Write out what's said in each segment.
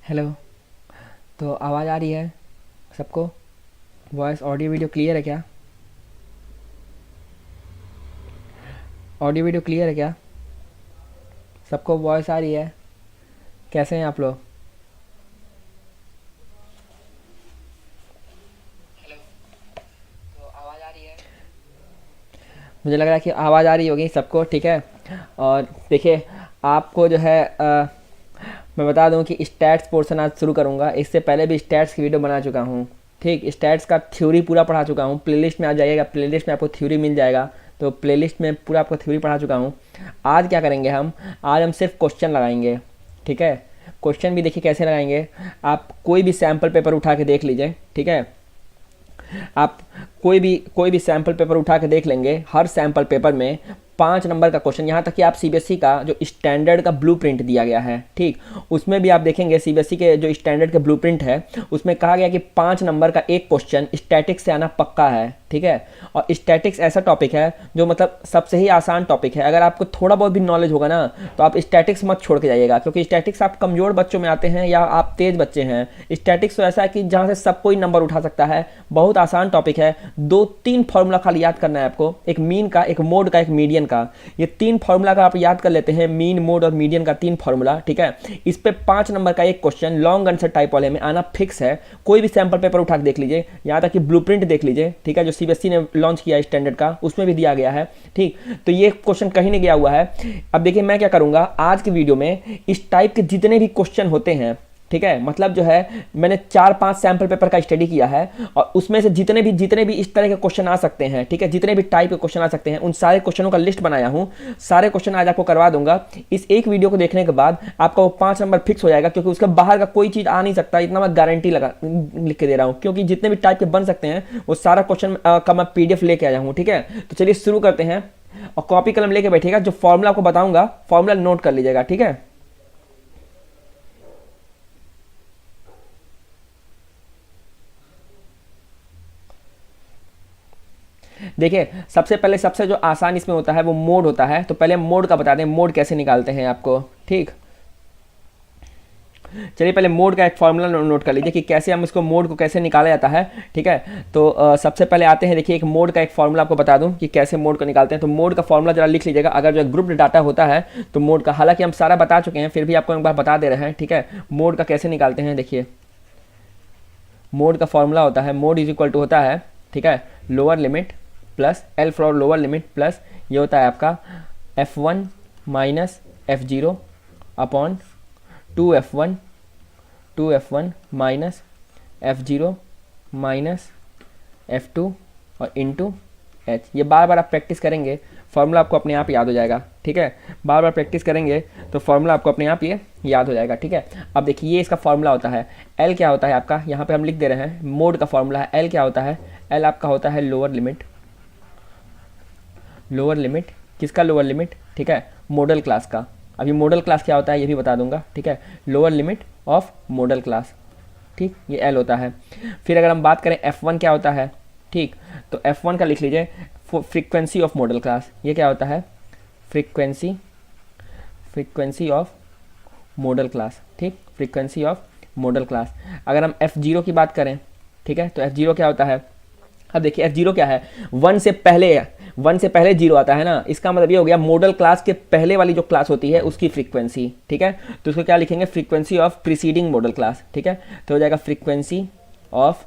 Hello. तो आवाज़ आ रही है सबको? वॉइस ऑडियो वीडियो क्लियर है क्या? ऑडियो वीडियो क्लियर है क्या? सबको वॉइस आ रही है? कैसे हैं आप लोग? तो आवाज़ आ रही है? मुझे लग रहा है कि आवाज़ आ रही होगी सबको, ठीक है। और देखिए, आपको जो है मैं बता दूं कि स्टैट्स पोर्शन आज शुरू करूंगा। इससे पहले भी स्टैट्स की वीडियो बना चुका हूं, ठीक। स्टैट्स का थ्योरी पूरा पढ़ा चुका हूं। प्लेलिस्ट में आ जाइएगा, प्लेलिस्ट में आपको थ्योरी मिल जाएगा। तो प्लेलिस्ट में पूरा आपको थ्योरी पढ़ा चुका हूं। आज क्या करेंगे हम? आज हम सिर्फ क्वेश्चन लगाएंगे, ठीक है। क्वेश्चन भी देखिए कैसे लगाएंगे। आप कोई भी सैम्पल पेपर उठा के देख लीजिए, ठीक है। आप कोई भी सैम्पल पेपर उठा के देख लेंगे। हर सैम्पल पेपर में 5 नंबर का क्वेश्चन, यहाँ तक कि आप सीबीएसई का जो स्टैंडर्ड का ब्लूप्रिंट दिया गया है, ठीक, उसमें भी आप देखेंगे सीबीएसई के जो स्टैंडर्ड के ब्लूप्रिंट है उसमें कहा गया कि 5 नंबर का एक क्वेश्चन स्टैटिक्स से आना पक्का है, ठीक है। और स्टैटिक्स ऐसा टॉपिक है जो मतलब सबसे ही आसान टॉपिक है। अगर आपको थोड़ा बहुत भी नॉलेज होगा ना तो आप स्टैटिक्स मत छोड़ के जाइएगा, क्योंकि स्टैटिक्स आप कमज़ोर बच्चों में आते हैं या आप तेज़ बच्चे हैं। स्टैटिक्स तो ऐसा है कि जहाँ से सब कोई नंबर उठा सकता है। बहुत आसान टॉपिक है। 2-3 फॉर्मूला खाली याद करना है आपको, एक मीन का, एक मोड का, एक मीडियन का। ये 3 फॉर्मूला का आप याद कर लेते हैं, मीन, मोड और मीडियन का 3 फॉर्मूला, ठीक है। इस पे 5 नंबर का एक क्वेश्चन लॉन्ग आंसर टाइप वाले में आना फिक्स है। कोई भी सैंपल पेपर उठा के देख लीजिए, यहाँ तक कि ब्लूप्रिंट देख लीजिए, ठीक है, जो सीबीएसई ने लॉन्च किया है स्टैंडर्ड का, उसमें भी दिया गया है, ठीक। तो ये क्वेश्चन कहीं नहीं गया हुआ है। अब देखिए मैं क्या करूंगा आज की वीडियो में, इस टाइप के जितने भी क्वेश्चन होते हैं, ठीक है, मतलब जो है मैंने 4-5 सैंपल पेपर का स्टडी किया है और उसमें से जितने भी इस तरह के क्वेश्चन आ सकते हैं, ठीक है, जितने भी टाइप के क्वेश्चन आ सकते हैं, उन सारे क्वेश्चनों का लिस्ट बनाया हूं। सारे क्वेश्चन आज आपको करवा दूंगा। इस एक वीडियो को देखने के बाद आपका वो 5 नंबर फिक्स हो जाएगा, क्योंकि उसके बाहर का कोई चीज आ नहीं सकता, इतना मैं गारंटी लगा लिख के दे रहा हूँ। क्योंकि जितने भी टाइप के बन सकते हैं वो सारा क्वेश्चन का मैं पीडीएफ लेके आया हूँ, ठीक है। तो चलिए शुरू करते हैं। और कॉपी कलम लेके बैठिएगा, जो फॉर्मूला आपको बताऊंगा फॉर्मूला नोट कर लीजिएगा, ठीक है। देखिए सबसे पहले सबसे जो आसान इसमें होता है वो मोड होता है। तो पहले मोड का बता दें, मोड कैसे निकालते हैं आपको, ठीक। चलिए पहले मोड का एक फॉर्मूला नोट कर लीजिए कि कैसे हम इसको मोड को कैसे निकाला जाता है, ठीक है। तो सबसे पहले आते हैं, देखिए एक मोड का एक फॉर्मूला आपको बता दूं कि कैसे मोड को निकालते हैं। तो मोड का फॉर्मूला जरा लिख लीजिएगा। अगर जो ग्रुप डाटा होता है तो मोड का, हालांकि हम सारा बता चुके हैं फिर भी आपको एक बार बता दे रहे हैं, ठीक है। मोड का कैसे निकालते हैं, देखिए मोड का फॉर्मूला होता है, मोड इज इक्वल टू होता है, ठीक है, lower limit plus L for lower limit plus ये होता है आपका F1 minus F0 upon 2F1 minus F0 minus F2 और इंटू एच। ये बार बार आप प्रैक्टिस करेंगे, फॉर्मूला आपको अपने आप याद हो जाएगा, ठीक है। बार बार प्रैक्टिस करेंगे तो फॉर्मूला आपको अपने आप ये याद हो जाएगा, ठीक है। अब देखिए ये इसका फॉर्मूला होता है। एल क्या होता है आपका, यहाँ पे हम लिख दे रहे हैं, मोड का फॉर्मूला है। एल क्या होता है? एल आपका होता है लोअर लिमिट, लोअर लिमिट किसका लोअर लिमिट, ठीक है, मॉडल क्लास का। अभी मॉडल क्लास क्या होता है ये भी बता दूंगा, ठीक है, lower limit of model class, ठीक, ये एल होता है। फिर अगर हम बात करें F1 क्या होता है, ठीक, तो F1 का लिख लीजिए फ्रीक्वेंसी ऑफ मॉडल क्लास। ये क्या होता है? फ्रीक्वेंसी ऑफ मॉडल क्लास, ठीक, फ्रीक्वेंसी ऑफ मॉडल क्लास। अगर हम F0 की बात करें, ठीक है, तो F0 क्या होता है? अब देखिए F0 क्या है, 1 से पहले 0 आता है ना, इसका मतलब ये हो गया मॉडल क्लास के पहले वाली जो क्लास होती है उसकी फ्रीक्वेंसी, ठीक है। तो उसको क्या लिखेंगे? Frequency of preceding model class, ठीक है। तो हो जाएगा frequency of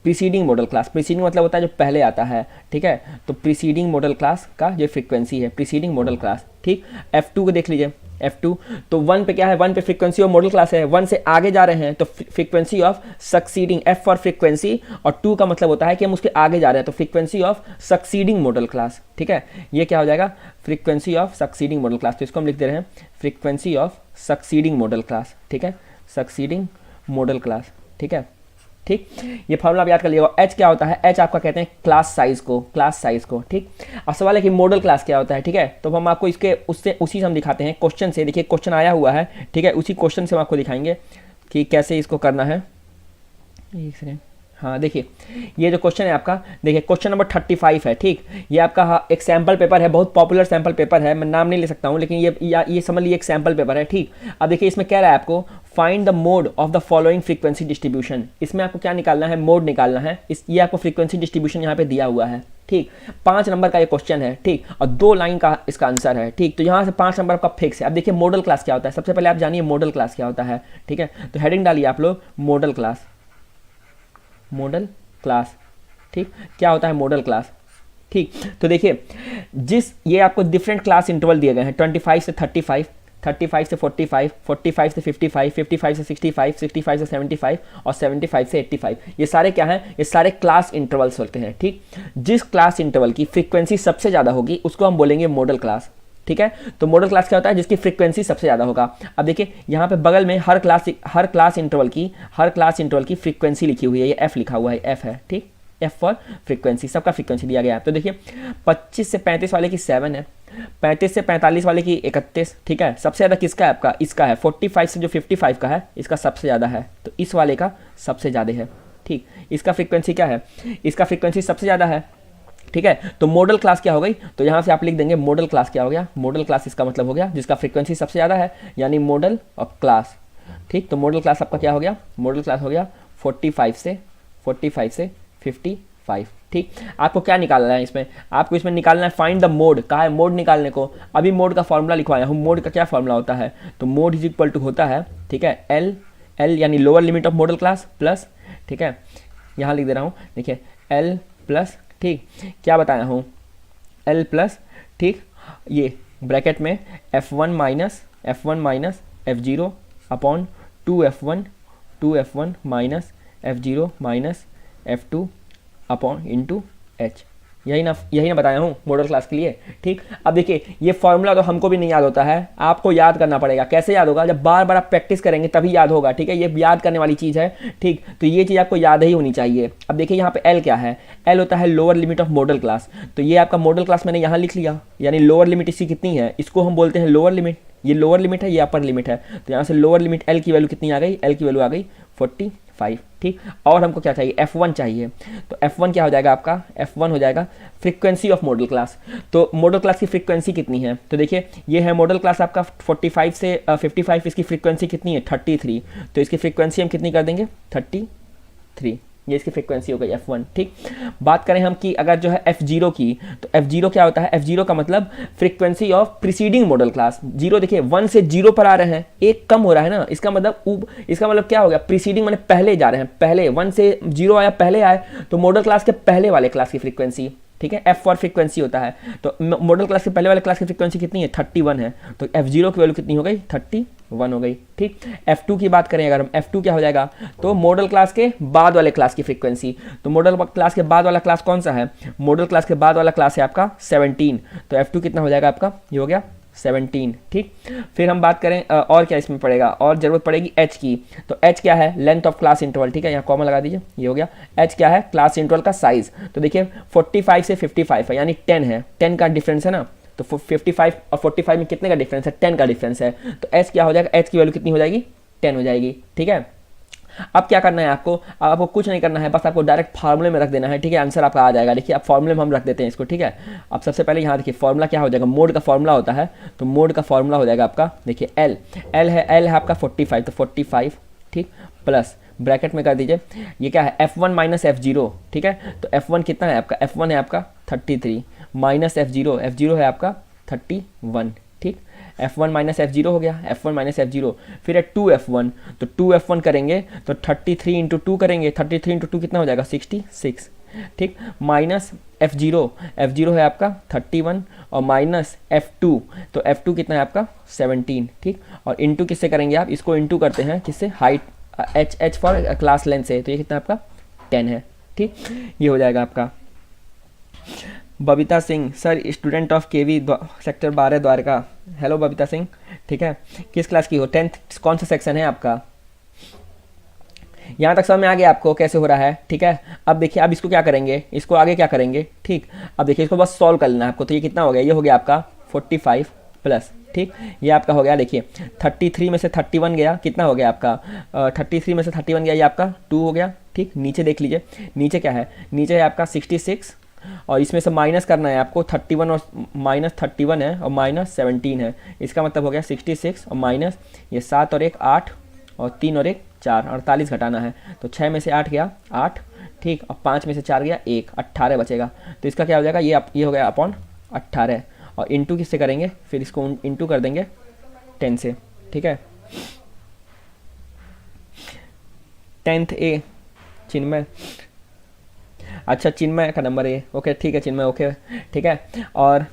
preceding model class. Preceding मतलब होता है जो पहले आता है, ठीक है। तो प्रीसीडिंग मॉडल क्लास का जो फ्रीक्वेंसी है, प्रीसीडिंग मॉडल क्लास, ठीक। F2 को देख लीजिए, F2 तो 1 पे क्या है? 1 पे फ्रीक्वेंसी ऑफ मॉडल क्लास है, 1 से आगे जा रहे हैं तो frequency of succeeding, F for frequency और 2 का मतलब होता है कि हम उसके आगे जा रहे हैं, तो frequency of succeeding model class, ठीक है। ये क्या हो जाएगा? Frequency of succeeding model class. तो इसको हम लिख दे रहे हैं frequency of succeeding model class, ठीक है, सक्सीडिंग मॉडल क्लास, ठीक है, ठीक। ये फॉर्मूला आप याद कर लीजिएगा। एच क्या होता है? एच आपका कहते हैं क्लास साइज को, क्लास साइज को, ठीक। अब सवाल है कि मॉडल क्लास क्या होता है, ठीक है। तो हम आपको इसके उसी से हम दिखाते हैं क्वेश्चन से। देखिए क्वेश्चन आया हुआ है, ठीक है, उसी क्वेश्चन से हम आपको दिखाएंगे कि कैसे इसको करना है। एक सेकेंड, हाँ देखिए, ये जो क्वेश्चन है आपका, देखिए क्वेश्चन नंबर 35 है, ठीक। ये आपका एक सैम्पल पेपर है, बहुत पॉपुलर सैम्पल पेपर है, मैं नाम नहीं ले सकता हूँ, लेकिन ये समझ लीजिए एक सैम्पल पेपर है, ठीक। अब देखिए इसमें कह रहा है आपको find the mode of the following frequency distribution. इसमें आपको क्या निकालना है, मोड निकालना है। ये आपको फ्रीक्वेंसी डिस्ट्रीब्यूशन यहाँ पे दिया हुआ है, ठीक। 5 नंबर का ये क्वेश्चन है, ठीक, और 2 लाइन का इसका आंसर है, ठीक। तो यहाँ से 5 नंबर का फिक्स है। अब देखिए मॉडल क्लास क्या होता है, सबसे पहले आप जानिए मॉडल क्लास क्या होता है, ठीक है। तो हेडिंग डालिए आप लोग मॉडल क्लास, मॉडल क्लास, ठीक। क्या होता है मॉडल क्लास, ठीक। तो देखिए ये आपको डिफरेंट क्लास इंटरवल दिए गए हैं, 25 से 35, 35 से 45, 45 से 55, 55 से 65, 65 से 75 और 75 से 85। ये सारे क्या हैं, ये सारे क्लास इंटरवल्स होते हैं, ठीक। जिस क्लास इंटरवल की फ्रीक्वेंसी सबसे ज़्यादा होगी उसको हम बोलेंगे मॉडल क्लास, ठीक है। तो मॉडल क्लास क्या होता है, जिसकी फ्रीक्वेंसी सबसे ज़्यादा होगा। अब देखिए यहाँ पे बगल में हर क्लास इंटरवल की फ्रीक्वेंसी लिखी हुई है, ये एफ लिखा हुआ है, एफ है, ठीक। एफ फॉर फ्रीक्वेंसी, सबका फ्रीक्वेंसी दिया गया है। तो देखिए 25 से 35 वाले की 7 है, 35 से 45 वाले की 31, ठीक है। सबसे ज़्यादा किसका है आपका, इसका है। 45 से जो 55 का है इसका सबसे ज़्यादा है, तो इस वाले का सबसे ज़्यादा है, ठीक। इसका फ्रीक्वेंसी क्या है, इसका फ्रीक्वेंसी सबसे ज़्यादा है, ठीक है। तो मॉडल क्लास क्या हो गई, तो यहाँ से आप लिख देंगे मॉडल क्लास क्या हो गया, मॉडल क्लास इसका मतलब हो गया जिसका फ्रीक्वेंसी सबसे ज़्यादा है, यानी मॉडल और क्लास, ठीक। तो मॉडल क्लास आपका क्या हो गया, मॉडल क्लास हो गया 45 से 55, ठीक। आपको क्या निकालना है इसमें, आपको इसमें निकालना है फाइंड द मोड। कहा है मोड निकालने को, अभी मोड का फॉर्मूला लिखवाया हूँ। मोड का क्या फॉर्मूला होता है, तो मोड इज इक्वल टू होता है, ठीक है, एल यानी lower limit of model class plus, ठीक है, यहाँ लिख दे रहा हूँ, देखिए एल प्लस, ठीक, क्या बताया हूँ, एल प्लस, ठीक, ये ब्रैकेट में F1 minus F0 upon 2F1 minus F0 minus F2 upon into H. यही ना बताया हूँ मॉडल क्लास के लिए, ठीक। अब देखिए ये फॉर्मूला तो हमको भी नहीं याद होता है, आपको याद करना पड़ेगा। कैसे याद होगा, जब बार बार आप प्रैक्टिस करेंगे तभी याद होगा, ठीक है। ये याद करने वाली चीज़ है, ठीक। तो ये चीज़ आपको याद ही होनी चाहिए। अब देखिए यहाँ पे एल क्या है, एल होता है lower limit of model class. तो ये आपका मॉडल क्लास मैंने यहाँ लिख लिया, यानी लोअर लिमिट इसकी कितनी है, इसको हम बोलते हैं लोअर लिमिट। ये लोअर लिमिट है, ये अपर लिमिट है। तो यहाँ से लोअर लिमिट एल की वैल्यू कितनी आ गई, एल की वैल्यू आ गई 45, ठीक। और हमको क्या चाहिए, F1 चाहिए। तो F1 क्या हो जाएगा आपका, F1 हो जाएगा फ्रीक्वेंसी ऑफ मॉडल क्लास। तो मॉडल क्लास की फ्रीक्वेंसी कितनी है, तो देखिए ये है मॉडल क्लास आपका 45 से 55, इसकी फ्रीक्वेंसी कितनी है 33। तो इसकी फ्रीक्वेंसी हम कितनी कर देंगे 33, ये इसकी फ्रीक्वेंसी हो गई F1, ठीक। बात करें हम कि अगर जो है F0 की, तो F0 क्या होता है, F0 का मतलब frequency of preceding model class. 0 देखिए 1 से 0 पर आ रहे हैं, एक कम हो रहा है ना, इसका मतलब क्या हो गया, प्रीसीडिंग मैंने पहले जा रहे हैं, पहले 1 से 0 आया, पहले आए, तो मॉडल क्लास के पहले वाले क्लास की फ्रीक्वेंसी, ठीक है, F फॉर फ्रीक्वेंसी होता है। तो मॉडल क्लास के पहले वाले क्लास की फ्रीक्वेंसी कितनी है 31 है, तो F0 की वैल्यू कितनी हो गई 31 हो गई, ठीक। F2 की बात करें अगर हम, F2 क्या हो जाएगा, तो मॉडल क्लास के बाद वाले क्लास की फ्रीक्वेंसी। तो मॉडल क्लास के बाद वाला क्लास कौन सा है, मॉडल क्लास के बाद वाला क्लास है आपका 17। तो F2 कितना हो जाएगा आपका, ये हो गया 17, ठीक। फिर हम बात करें और क्या इसमें पड़ेगा, और जरूरत पड़ेगी H की। तो H क्या है, लेंथ ऑफ क्लास इंटरवल, ठीक है, यहाँ कॉमा लगा दीजिए, ये हो गया। H क्या है, क्लास इंटरवल का साइज। तो देखिए 45 से 55 है, यानी 10 है, 10 का डिफरेंस है ना। तो 55 और 45 में कितने का डिफरेंस है, 10 का डिफरेंस है। तो H क्या हो जाएगा, H की वैल्यू कितनी हो जाएगी 10 हो जाएगी, ठीक है। अब क्या करना है आपको कुछ नहीं करना है, बस आपको डायरेक्ट फार्मूले में रख देना है, ठीक है, आंसर आपका आ जाएगा। देखिए अब फार्मूले में हम रख देते हैं इसको, ठीक है। अब सबसे पहले यहाँ देखिए फार्मूला क्या हो जाएगा, मोड का फार्मूला होता है, तो मोड का फार्मूला हो जाएगा आपका, देखिए एल है आपका 45, तो 45, ठीक, प्लस ब्रैकेट में कर दीजिए, ये क्या है F1 माइनस F0, ठीक है। तो F1 कितना है आपका, F1 है आपका 33 माइनस F0 है आपका 31, ठीक। F1 माइनस F0 हो गया, F1 माइनस F0, फिर है 2F1, तो 2F1 करेंगे तो 33 इंटू 2 करेंगे, 33 इंटू 2 कितना हो जाएगा 66, ठीक, माइनस F0 है आपका 31 और माइनस F2, तो F2 कितना है आपका 17, ठीक। और इंटू किससे करेंगे आप, इसको इंटू करते हैं किससे, height, H for class length से, तो ये कितना आपका 10 है, ठीक। ये हो जाएगा आपका। Babita Singh sir, student of KV sector 12 Dwarka. Hello Babita Singh, ठीक है, किस क्लास की हो, 10th, कौन सा सेक्शन है आपका, यहाँ तक समझ में आ गया आपको कैसे हो रहा है, ठीक है। अब देखिए अब इसको क्या करेंगे, इसको आगे क्या करेंगे, ठीक। अब देखिए इसको बस सॉल्व कर लेना है आपको। तो ये कितना हो गया, ये हो गया आपका 45 प्लस, ठीक, ये आपका हो गया, देखिए 33 में से 31 गया, कितना हो गया आपका 33 में से 31 गया, ये आपका 2 हो गया, ठीक, नीचे देख लीजिए, नीचे क्या है, नीचे है आपका 66 और इसमें से माइनस करना है आपको 31 और माइनस 31 है और माइनस 17 है। इसका मतलब हो गया 66 और माइनस ये 7 और 1 8 और 3 और 1 4, 48 घटाना है। तो 6 में से 8 गया 8, ठीक, और 5 में से 4 गया 1, 18 बचेगा। तो इसका क्या हो जाएगा, ये हो गया अपॉन 18 और इंटू किससे करेंगे, फिर इसको इंटू कर देंगे 10 से, ठीक है। 10th ए चिन्मय, अच्छा चिन्मय का नंबर है, ओके ठीक है चिन्मय, ओके ठीक है। और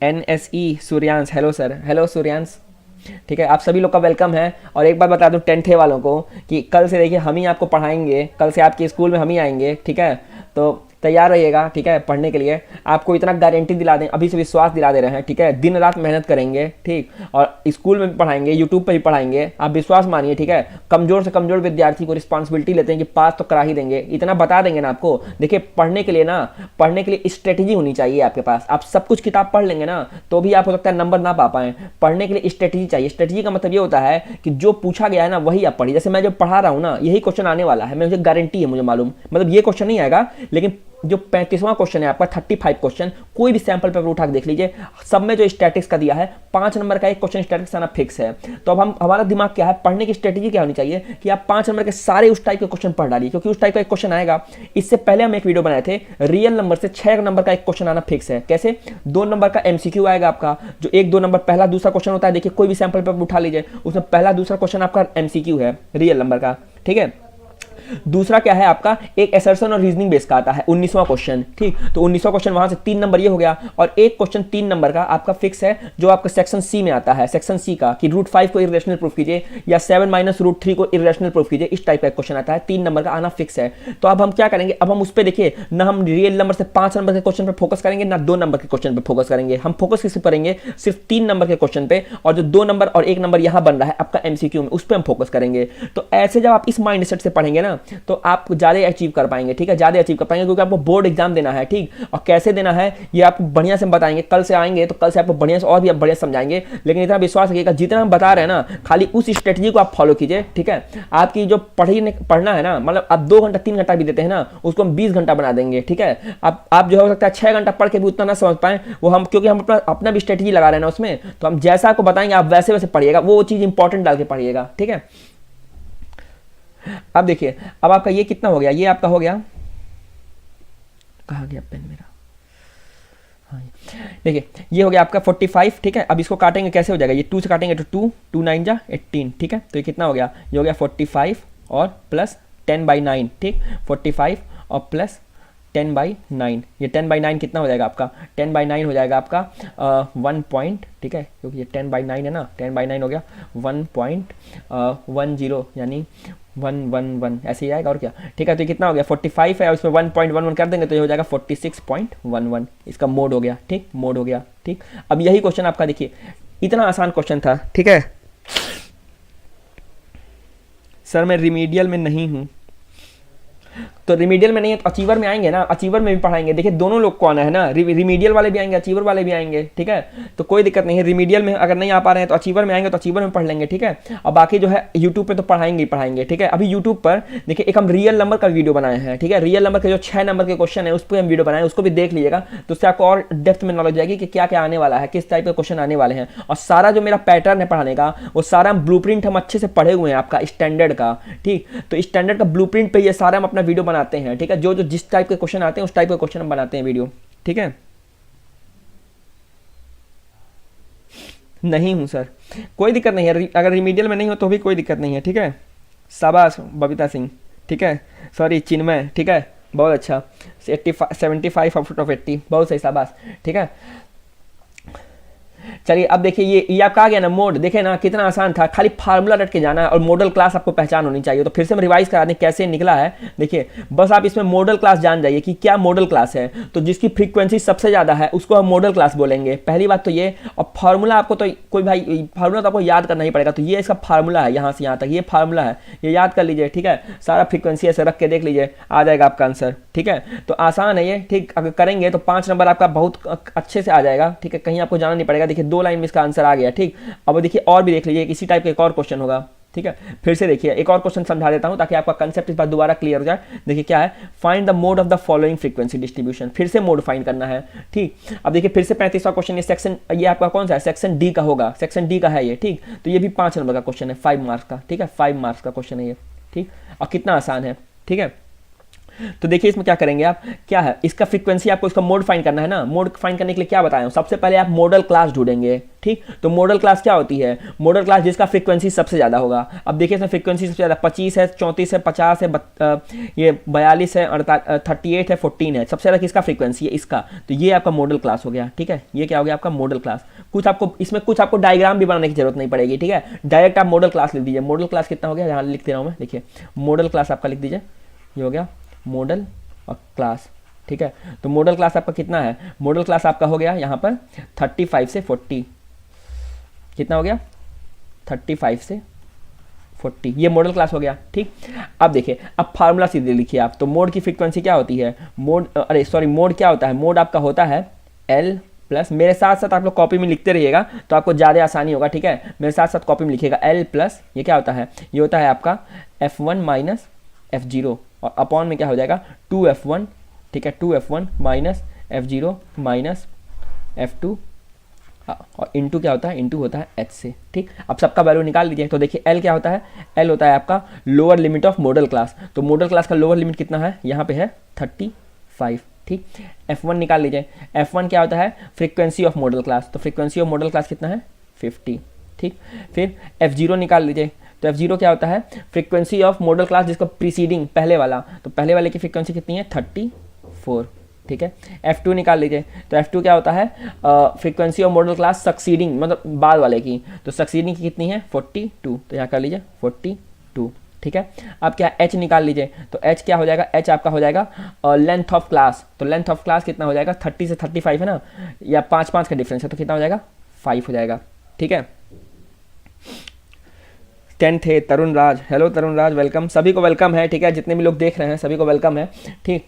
NSE Suryansh, hello sir, hello Suryansh, ठीक है। आप सभी लोग का वेलकम है। और एक बात बता दूं 10th वालों को कि कल से देखिए हम ही आपको पढ़ाएंगे, कल से आपके स्कूल में हम ही आएंगे, ठीक है। तो तैयार रहिएगा, ठीक है, पढ़ने के लिए। आपको इतना गारंटी दिला दें, अभी से विश्वास दिला दे रहे हैं, ठीक है। दिन रात मेहनत करेंगे, ठीक, और स्कूल में भी पढ़ाएंगे, यूट्यूब पर भी पढ़ाएंगे, आप विश्वास मानिए, ठीक है। कमजोर से कमजोर विद्यार्थी को रिस्पॉन्सिबिलिटी लेते हैं कि पास तो करा ही देंगे, इतना बता देंगे ना आपको। देखिए पढ़ने के लिए ना, पढ़ने के लिए स्ट्रेटेजी होनी चाहिए आपके पास। आप सब कुछ किताब पढ़ लेंगे ना तो भी आप हो सकता है नंबर ना पा पाएं। पढ़ने के लिए स्ट्रेटेजी चाहिए। स्ट्रेटेजी का मतलब ये होता है कि जो पूछा गया है ना वही आप पढ़िए। जैसे मैं जो पढ़ा रहा हूँ ना यही क्वेश्चन आने वाला है, मुझे गारंटी है, मुझे मालूम, मतलब ये क्वेश्चन नहीं आएगा, लेकिन जो 35वां क्वेश्चन है आपका 35 क्वेश्चन, कोई भी सैंपल पेपर उठा के देख लीजिए, सब में जो स्टैटिक्स का दिया है 5 नंबर का एक क्वेश्चन स्टैटिक्स आना फिक्स है। तो अब हमारा दिमाग क्या है, पढ़ने की स्ट्रेटेजी क्या होनी चाहिए कि आप 5 नंबर के सारे उस टाइप के क्वेश्चन पढ़ डालिए, क्योंकि उस टाइप का एक क्वेश्चन आएगा। इससे पहले हम एक वीडियो बनाए थे, रियल नंबर से 6 नंबर का एक क्वेश्चन आना फिक्स है। कैसे, 2 नंबर का MCQ आएगा आपका, जो 1-2 नंबर पहला दूसरा क्वेश्चन होता है। देखिए कोई भी सैंपल पेपर उठा लीजिए, उसमें पहला दूसरा क्वेश्चन आपका MCQ है रियल नंबर का, ठीक है। दूसरा क्या है आपका, एक असर्शन और रीजनिंग बेस का आता है 19वां क्वेश्चन, ठीक। तो 19वां क्वेश्चन वहां से 3 नंबर ये हो गया, और एक क्वेश्चन 3 नंबर का आपका फिक्स है जो आपका सेक्शन सी में आता है, सेक्शन सी का, कि √5 को इरेशनल प्रूफ कीजिए या 7 - √3 को इरेशनल प्रूफ कीजिए, इस टाइप का क्वेश्चन आता है, 3 नंबर का आना फिक्स है। तो अब हम क्या करेंगे, अब हम उस पर देखिए ना, हम रियल नंबर से 5 नंबर के क्वेश्चन पर फोकस करेंगे ना 2 नंबर के क्वेश्चन पर फोकस करेंगे। हम फोकस किस पे करेंगे, सिर्फ 3 नंबर के क्वेश्चन पे, और जो 2 नंबर और 1 नंबर यहां बन रहा है आपका MCQ में, उस पर हम फोकस करेंगे। तो ऐसे जब आप इस माइंड सेट से पढ़ेंगे ना तो आप ज्यादा अचीव कर पाएंगे, ठीक है, ज्यादा अचीव कर पाएंगे, क्योंकि आपको बोर्ड एग्जाम देना है, ठीक। और कैसे देना है ये आपको बढ़िया से बताएंगे, कल से आएंगे तो कल से आपको बढ़िया से और भी आप बढ़िया समझाएंगे। लेकिन इतना विश्वास रखिएगा, जितना हम बता रहे हैं ना खाली उस स्ट्रेटजी को आप फॉलो कीजिए, ठीक है। आपकी जो पढ़ना है ना, मतलब आप 2 घंटा 3 घंटा भी देते हैं ना, उसको हम 20 घंटा बना देंगे, ठीक है। आप जो हो सकता है 6 घंटा पढ़ के भी उतना ना समझ पाए, वो हम, क्योंकि हम अपना भी स्ट्रेटजी लगा रहे हैं ना उसमें, तो हम जैसा आपको बताएंगे आप वैसे वैसे पढ़िएगा, वो चीज इंपॉर्टेंट डाल के पढ़िएगा, ठीक है। अब देखिए, अब आपका ये कितना हो गया, ये आपका हो गया, कहाँ गया पेन मेरा, हाँ देखिए ये हो गया आपका 45, ठीक है। अब इसको काटेंगे कैसे हो जाएगा, ये 2 से काटेंगे तो 2 2 9 जा 18, ठीक है। तो ये कितना हो गया, ये हो गया 45 और प्लस 10/9, ठीक, 45 और प्लस 10/9, ये 10/9 कितना हो जाएगा आपका, 10/9 हो जाएगा आपका 1 पॉइंट, ठीक है, क्योंकि ये 10/9 है ना, 10/9 हो गया 1.10, यानी 111 ऐसे ही आएगा, और क्या, ठीक है। तो ये कितना हो गया 45 है, और इसमें 1.11 कर देंगे तो ये हो जाएगा 46.11, इसका मोड हो गया, ठीक, मोड हो गया, ठीक। अब यही क्वेश्चन आपका देखिए, इतना आसान क्वेश्चन था, ठीक है। सर मैं रिमीडियल में नहीं हूँ, तो रिमीडियल में नहीं है तो अचीवर में आएंगे ना, अचीवर में भी पढ़ाएंगे। देखिए दोनों लोग को आना है ना, रिमीडियल वाले भी आएंगे, अचीवर वाले भी आएंगे, ठीक है। तो कोई दिक्कत नहीं है, रिमीडियल में अगर नहीं आ पा रहे हैं तो अचीवर में आएंगे तो अचीवर में पढ़ लेंगे, ठीक है। और बाकी जो है यूट्यूब पे तो पढ़ाएंगे ही पढ़ाएंगे, ठीक है। अभी यूट्यूब पर देखिए एक हम रियल नंबर का वीडियो बनाए हैं, ठीक है। रियल नंबर के जो 6 नंबर के क्वेश्चन है उस पर हम वीडियो बनाए, उसको भी देख लीजिएगा, तो उससे आपको और डेप्थ में नॉलेज आएगी कि क्या क्या आने वाला है, किस टाइप के क्वेश्चन आने वाले हैं। और सारा जो मेरा पैटर्न है पढ़ाने का, वो सारा ब्लूप्रिंट हम अच्छे से पढ़े हुए हैं आपका स्टैंडर्ड का, ठीक। तो स्टैंडर्ड का ब्लूप्रिंट पे ये सारा हम अपना वीडियो बनाते हैं, ठीक है। जो जिस टाइप के क्वेश्चन आते हैं उस टाइप के क्वेश्चन हम बनाते हैं वीडियो, ठीक है। नहीं हूं सर, कोई दिक्कत नहीं है, अगर रिमीडियल में नहीं हो तो भी कोई दिक्कत नहीं है, ठीक है। शाबाश बबीता सिंह, ठीक है, सॉरी चिन्मय, ठीक है, बहुत अच्छा, 75 आउट ऑफ 80, बहुत सही, शाबाश, ठीक है। चलिए अब देखिए ये आपका आ गया ना मोड, देखे ना कितना आसान था, खाली फार्मूला रट के जाना है और मॉडल क्लास आपको पहचान होनी चाहिए। तो फिर से हम रिवाइज करा दें कैसे निकला है, देखिए बस आप इसमें मॉडल क्लास जान जाइए कि क्या मॉडल क्लास है। तो जिसकी फ्रीक्वेंसी सबसे ज़्यादा है उसको हम मॉडल क्लास बोलेंगे, पहली बात तो ये। और फार्मूला आपको तो कोई भाई फार्मूला तो आपको याद करना ही पड़ेगा, तो ये इसका फार्मूला है, यहाँ से यहाँ तक ये फार्मूला है, ये याद कर लीजिए, ठीक है। सारा फ्रीक्वेंसी ऐसे रख के देख लीजिए, आ जाएगा आपका आंसर, ठीक है। तो आसान है ये, ठीक। अगर करेंगे तो 5 नंबर आपका बहुत अच्छे से आ जाएगा, ठीक है, कहीं आपको जाना नहीं पड़ेगा। देखिए 2 लाइन में इसका आंसर आ गया, ठीक। अब देखिए और भी देख लीजिए, इसी टाइप का एक और क्वेश्चन होगा, ठीक है। फिर से देखिए एक और क्वेश्चन समझा देता हूं ताकि आपका कंसेप्ट इस बार दोबारा क्लियर हो जाए। देखिए क्या है, find the mode of the following frequency distribution, फिर से मोड फाइंड करना है। ठीक, अब देखिए फिर से 35वां क्वेश्चन, ये सेक्शन, ये आपका कौन सा है, सेक्शन डी का होगा, सेक्शन डी का है ये। ठीक, तो ये भी 5 नंबर का क्वेश्चन है, 5 मार्क्स का। ठीक है, 5 मार्क्स का क्वेश्चन है ये। ठीक, और कितना आसान है। ठीक है, तो देखिए इसमें क्या करेंगे आप, क्या है इसका फ्रीक्वेंसी, आपको इसका मोड फाइंड करना है ना। मोड फाइंड करने के लिए क्या बताया हूं, सबसे पहले आप मॉडल क्लास ढूंढेंगे। ठीक, तो मॉडल क्लास क्या होती है, मॉडल क्लास जिसका फ्रीक्वेंसी सबसे ज़्यादा होगा। अब देखिए इसमें फ्रीक्वेंसी सबसे ज़्यादा 25 है, 34 है, 50 है, ये 42 है, 38 है, 14 है। सबसे ज़्यादा किसका फ्रीक्वेंसी है, इसका। तो ये आपका मॉडल क्लास हो गया। ठीक है, ये क्या हो गया आपका मॉडल क्लास। कुछ आपको इसमें कुछ आपको डायग्राम भी बनाने की जरूरत नहीं पड़ेगी। ठीक है, डायरेक्ट आप मॉडल क्लास लिख दीजिए। मॉडल क्लास कितना हो गया, यहाँ लिख दे रहा हूँ मैं, देखिए मॉडल क्लास आपका लिख दीजिए, ये हो गया मॉडल और क्लास। ठीक है, तो मॉडल क्लास आपका कितना है, मॉडल क्लास आपका हो गया यहाँ पर 35 से 40, कितना हो गया 35 से 40, ये मॉडल क्लास हो गया। ठीक, अब देखिए अब फार्मूला सीधे लिखिए आप। तो मोड की फ्रीक्वेंसी क्या होती है, मोड, अरे सॉरी, मोड क्या होता है, मोड आपका होता है L प्लस, मेरे साथ साथ आप लोग कॉपी में लिखते रहिएगा तो आपको ज़्यादा आसानी होगा। ठीक है, मेरे साथ साथ कॉपी में लिखिएगा L प्लस, ये क्या होता है, ये होता है आपका F1 माइनस F0, और अपॉन में क्या हो जाएगा 2F1। ठीक है, 2F1 minus F0 minus F2, और इंटू क्या होता है, इंटू होता है H से। ठीक, अब सबका वैल्यू निकाल लीजिए। तो देखिए L क्या होता है, L होता है आपका lower limit of model class. तो मॉडल क्लास का लोअर लिमिट कितना है, यहाँ पे है 35। ठीक, F1 निकाल लीजिए। F1 क्या होता है, फ्रीक्वेंसी ऑफ मॉडल क्लास। तो फ्रीक्वेंसी ऑफ मॉडल क्लास कितना है 50। ठीक, फिर F0 निकाल लीजिए। तो F0 क्या होता है, फ्रीक्वेंसी ऑफ मॉडल क्लास जिसको प्रीसीडिंग पहले वाला, तो पहले वाले की फ्रीक्वेंसी कितनी है 34। ठीक है, F2 निकाल लीजिए। तो F2 क्या होता है, frequency of model class succeeding, मतलब बाद वाले की, तो सक्सीडिंग की कितनी है 42, तो यहाँ कर लीजिए 42। ठीक है, अब क्या H निकाल लीजिए। तो H क्या हो जाएगा, H आपका हो जाएगा लेंथ ऑफ क्लास। तो लेंथ ऑफ क्लास कितना हो जाएगा, 30 से 35 है ना, या 5 का डिफरेंस है, तो कितना हो जाएगा 5 हो जाएगा। ठीक है, 10th है तरुण राज, हेलो तरुण राज, वेलकम, सभी को वेलकम है। ठीक है, जितने भी लोग देख रहे हैं सभी को वेलकम है। ठीक,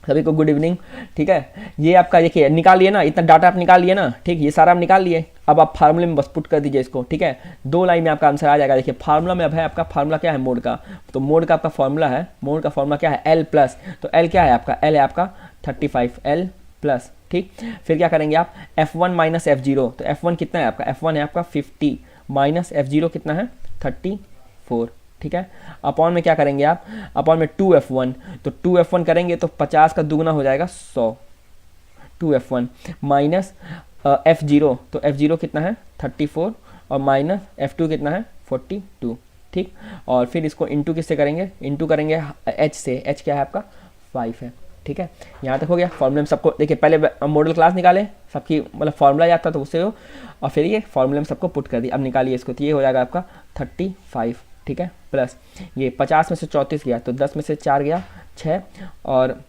सभी को गुड इवनिंग। ठीक है, ये आपका देखिए निकाल लिए ना, इतना डाटा आप निकाल लिए ना। ठीक, ये सारा आप निकाल लिए। अब आप फार्मूले में बस पुट कर दीजिए इसको। ठीक है, 2 लाइन में आपका आंसर आ जाएगा। देखिए फार्मूला में अब है आपका, फार्मूला क्या है मोड का, तो मोड का आपका फार्मूला है, मोड का फार्मूला क्या है L प्लस। तो L क्या है आपका, L है आपका 35, L प्लस। ठीक, फिर क्या करेंगे आप, F1 माइनस F0। तो F1 कितना है आपका, F1 है आपका 50 माइनस F0 कितना है 34। ठीक है, अपॉन में क्या करेंगे आप, अपॉन में 2F1। तो 2F1 करेंगे तो 50 का दुगना हो जाएगा 100। 2F1 माइनस F0, तो F0 कितना है 34, और माइनस F2 कितना है 42। ठीक, और फिर इसको इंटू किससे करेंगे, इंटू करेंगे H से। H क्या है आपका 5 है। ठीक है, यहाँ तक हो गया। फॉर्मूले में सबको देखिए, पहले मॉडल क्लास निकाले, सबकी मतलब फॉर्मूला याद था तो उससे हो, और फिर ये फॉर्मूले में सबको पुट कर दी। अब निकालिए इसको, तो ये हो जाएगा आपका 35। ठीक है, प्लस ये 50 में से 34 गया, तो 10 में से 4 गया 6, और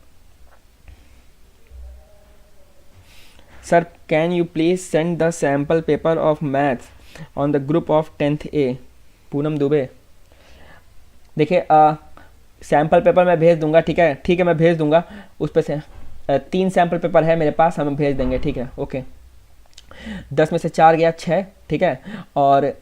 sir can you please send the sample paper of maths on the group of 10th A, Poonam Dubey. देखिए सैम्पल पेपर मैं भेज दूंगा। ठीक है, ठीक है, मैं भेज दूंगा। उस पर से 3 सैम्पल पेपर है मेरे पास, हम भेज देंगे। ठीक है, ओके। 10 में से 4 गया 6। ठीक है, और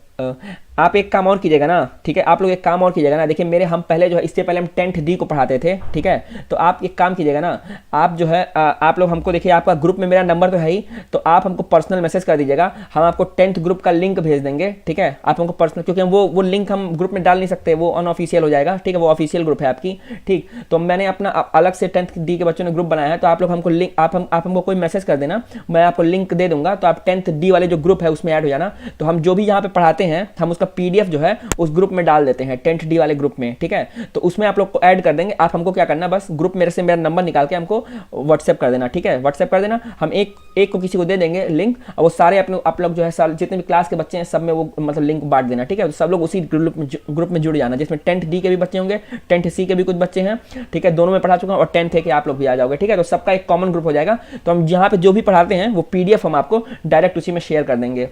आप एक काम और कीजिएगा ना। ठीक है, आप लोग एक काम और कीजिएगा ना। देखिए मेरे, हम पहले जो है, इससे पहले हम 10th D को पढ़ाते थे। ठीक है, तो आप एक काम कीजिएगा ना, आप जो है आप लोग हमको, देखिए आपका ग्रुप में मेरा नंबर तो है ही, तो आप हमको पर्सनल मैसेज कर दीजिएगा, हम आपको 10th ग्रुप का लिंक भेज देंगे। ठीक है, आप हमको पर्सनल, क्योंकि वो लिंक हम ग्रुप में डाल नहीं सकते, वो अनऑफिशियल हो जाएगा। ठीक है, वो ऑफिशियल ग्रुप है आपकी। ठीक, तो मैंने अपना अलग से 10th D के बच्चों ने ग्रुप बनाया है, तो आप लोग हमको लिंक, आप हमको कोई मैसेज कर देना, मैं आपको लिंक दे दूंगा, तो आप 10th D वाले जो ग्रुप है उसमें ऐड हो जाना। तो हम जो भी यहाँ पे पढ़ाते हैं, हम उसका PDF जो है उस ग्रुप में डाल देते हैं, 10th D वाले ग्रुप में। ठीक है, तो उसमें आप लोग को ऐड कर देंगे। आप हमको क्या करना, बस ग्रुप मेरे से मेरा नंबर निकाल के हमको व्हाट्सएप कर देना। ठीक है, व्हाट्सएप कर देना, हम एक को किसी को दे देंगे लिंक, और वो सारे आप लोग जो है साल जितने भी क्लास के बच्चे हैं सब में वो मतलब लिंक बांट देना। ठीक है, तो सब लोग उसी ग्रुप में जुड़ जाना, जिसमें 10th D के भी बच्चे होंगे, 10th C के भी कुछ बच्चे हैं। ठीक है, दोनों में पढ़ा चुका हूँ, और 10th A के आप लोग भी आ जाओगे। ठीक है, तो सबका एक कॉमन ग्रुप हो जाएगा। तो हम यहाँ पे जो भी पढ़ाते हैं वो PDF हम आपको डायरेक्ट उसी में शेयर कर देंगे।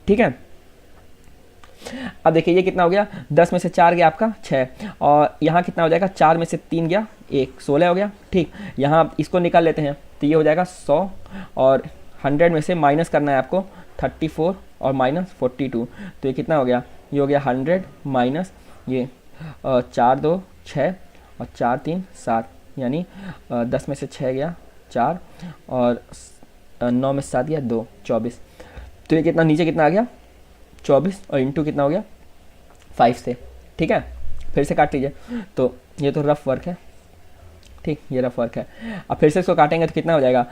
ठीक है, अब देखिए ये कितना हो गया, 10 में से 4 गया आपका 6, और यहाँ कितना हो जाएगा, 4 में से 3 गया 1, 16 हो गया। ठीक, यहाँ आप इसको निकाल लेते हैं, तो ये हो जाएगा 100, और 100 में से माइनस करना है आपको 34 और माइनस 42, तो ये कितना हो गया ये हो गया 100 माइनस ये 4 2 6 और 4 3 7, यानी 10 में से 6 गया 4 और 9 में से 7 गया 2, 24। तो ये कितना नीचे कितना आ गया 24 और इंटू कितना हो गया 5 से, ठीक है। फिर से काट लीजिए, तो ये तो रफ वर्क है, ठीक, ये रफ वर्क है। अब फिर से इसको काटेंगे तो कितना हो जाएगा,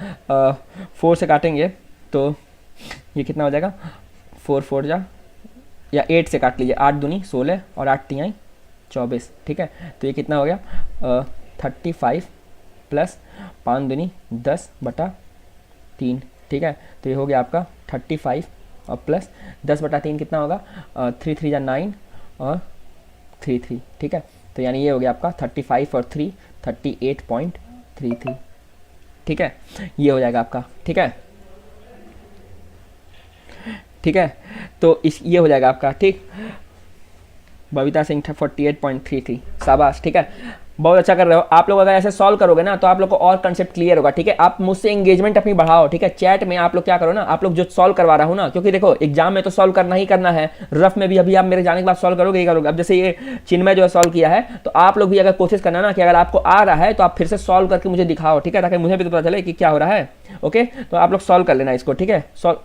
4 से काटेंगे तो ये कितना हो जाएगा 4 4 जा, या 8 से काट लीजिए, 8 दूनी 16 और 8 तिहाई 24, ठीक है। तो ये कितना हो गया 35 प्लस 5 दूनी 10/3, ठीक है। तो ये हो गया आपका 35 और प्लस 10/3 कितना होगा 3 3 जा 9 और 3 3, ठीक है। तो यानी ये हो गया आपका 35 और 3 38.33, ठीक है। ये हो जाएगा आपका, ठीक है, ठीक है। तो इस ये हो जाएगा आपका, ठीक, बबीता सिंह 48.33, शाबाश, ठीक है, बहुत अच्छा कर रहे हो आप लोग। अगर ऐसे सॉल्व करोगे ना तो आप लोग को और कंसेप्ट क्लियर होगा, ठीक है। आप मुझसे एंगेजमेंट अपनी बढ़ाओ, ठीक है। चैट में आप लोग क्या करो ना, आप लोग जो सॉल्व करवा रहा हूँ ना, क्योंकि देखो एग्जाम में तो सॉल्व करना ही करना है, रफ में भी अभी आप मेरे जाने के बाद सॉल्व करोगे ही करोगे। अब जैसे ये चिन्मय जो है सॉल्व किया है, तो आप लोग भी अगर कोशिश करना ना कि अगर आपको आ रहा है तो आप फिर से सॉल्व करके मुझे दिखाओ, ठीक है, ताकि मुझे भी तो पता चले कि क्या हो रहा है। ओके, तो आप लोग सॉल्व कर लेना इसको, ठीक है। सॉल्व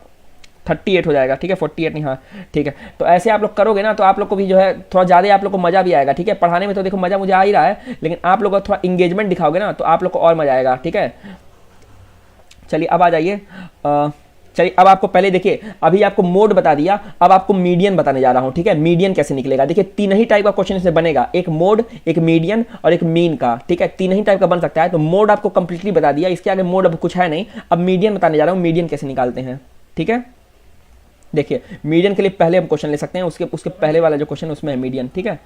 38 हो जाएगा, ठीक है, 48 नहीं, हाँ ठीक है। तो ऐसे आप लोग करोगे ना तो आप लोग को भी जो है थोड़ा ज़्यादा आप लोग को मज़ा भी आएगा, ठीक है। पढ़ाने में तो देखो मज़ा मुझे आ ही रहा है, लेकिन आप लोग को थोड़ा इंगेजमेंट दिखाओगे ना तो आप लोग को और मज़ा आएगा, ठीक है। चलिए अब आ जाइए, चलिए अब आपको पहले देखिए, अभी आपको मोड बता दिया, अब आपको मीडियन बताने जा रहा हूँ, ठीक है। मीडियन कैसे निकलेगा, देखिए 3 ही टाइप का क्वेश्चन इससे बनेगा, एक मोड, एक मीडियन और एक मीन का, ठीक है। 3 ही टाइप का बन सकता है। तो मोड आपको कंप्लीटली बता दिया, इसके आगे मोड अब कुछ है नहीं। अब मीडियन बताने जा रहा हूँ, मीडियन कैसे निकालते हैं, ठीक है। देखिए मीडियन के लिए पहले हम क्वेश्चन ले सकते हैं, उसके पहले वाला जो क्वेश्चन है उसमें है मीडियन, ठीक है।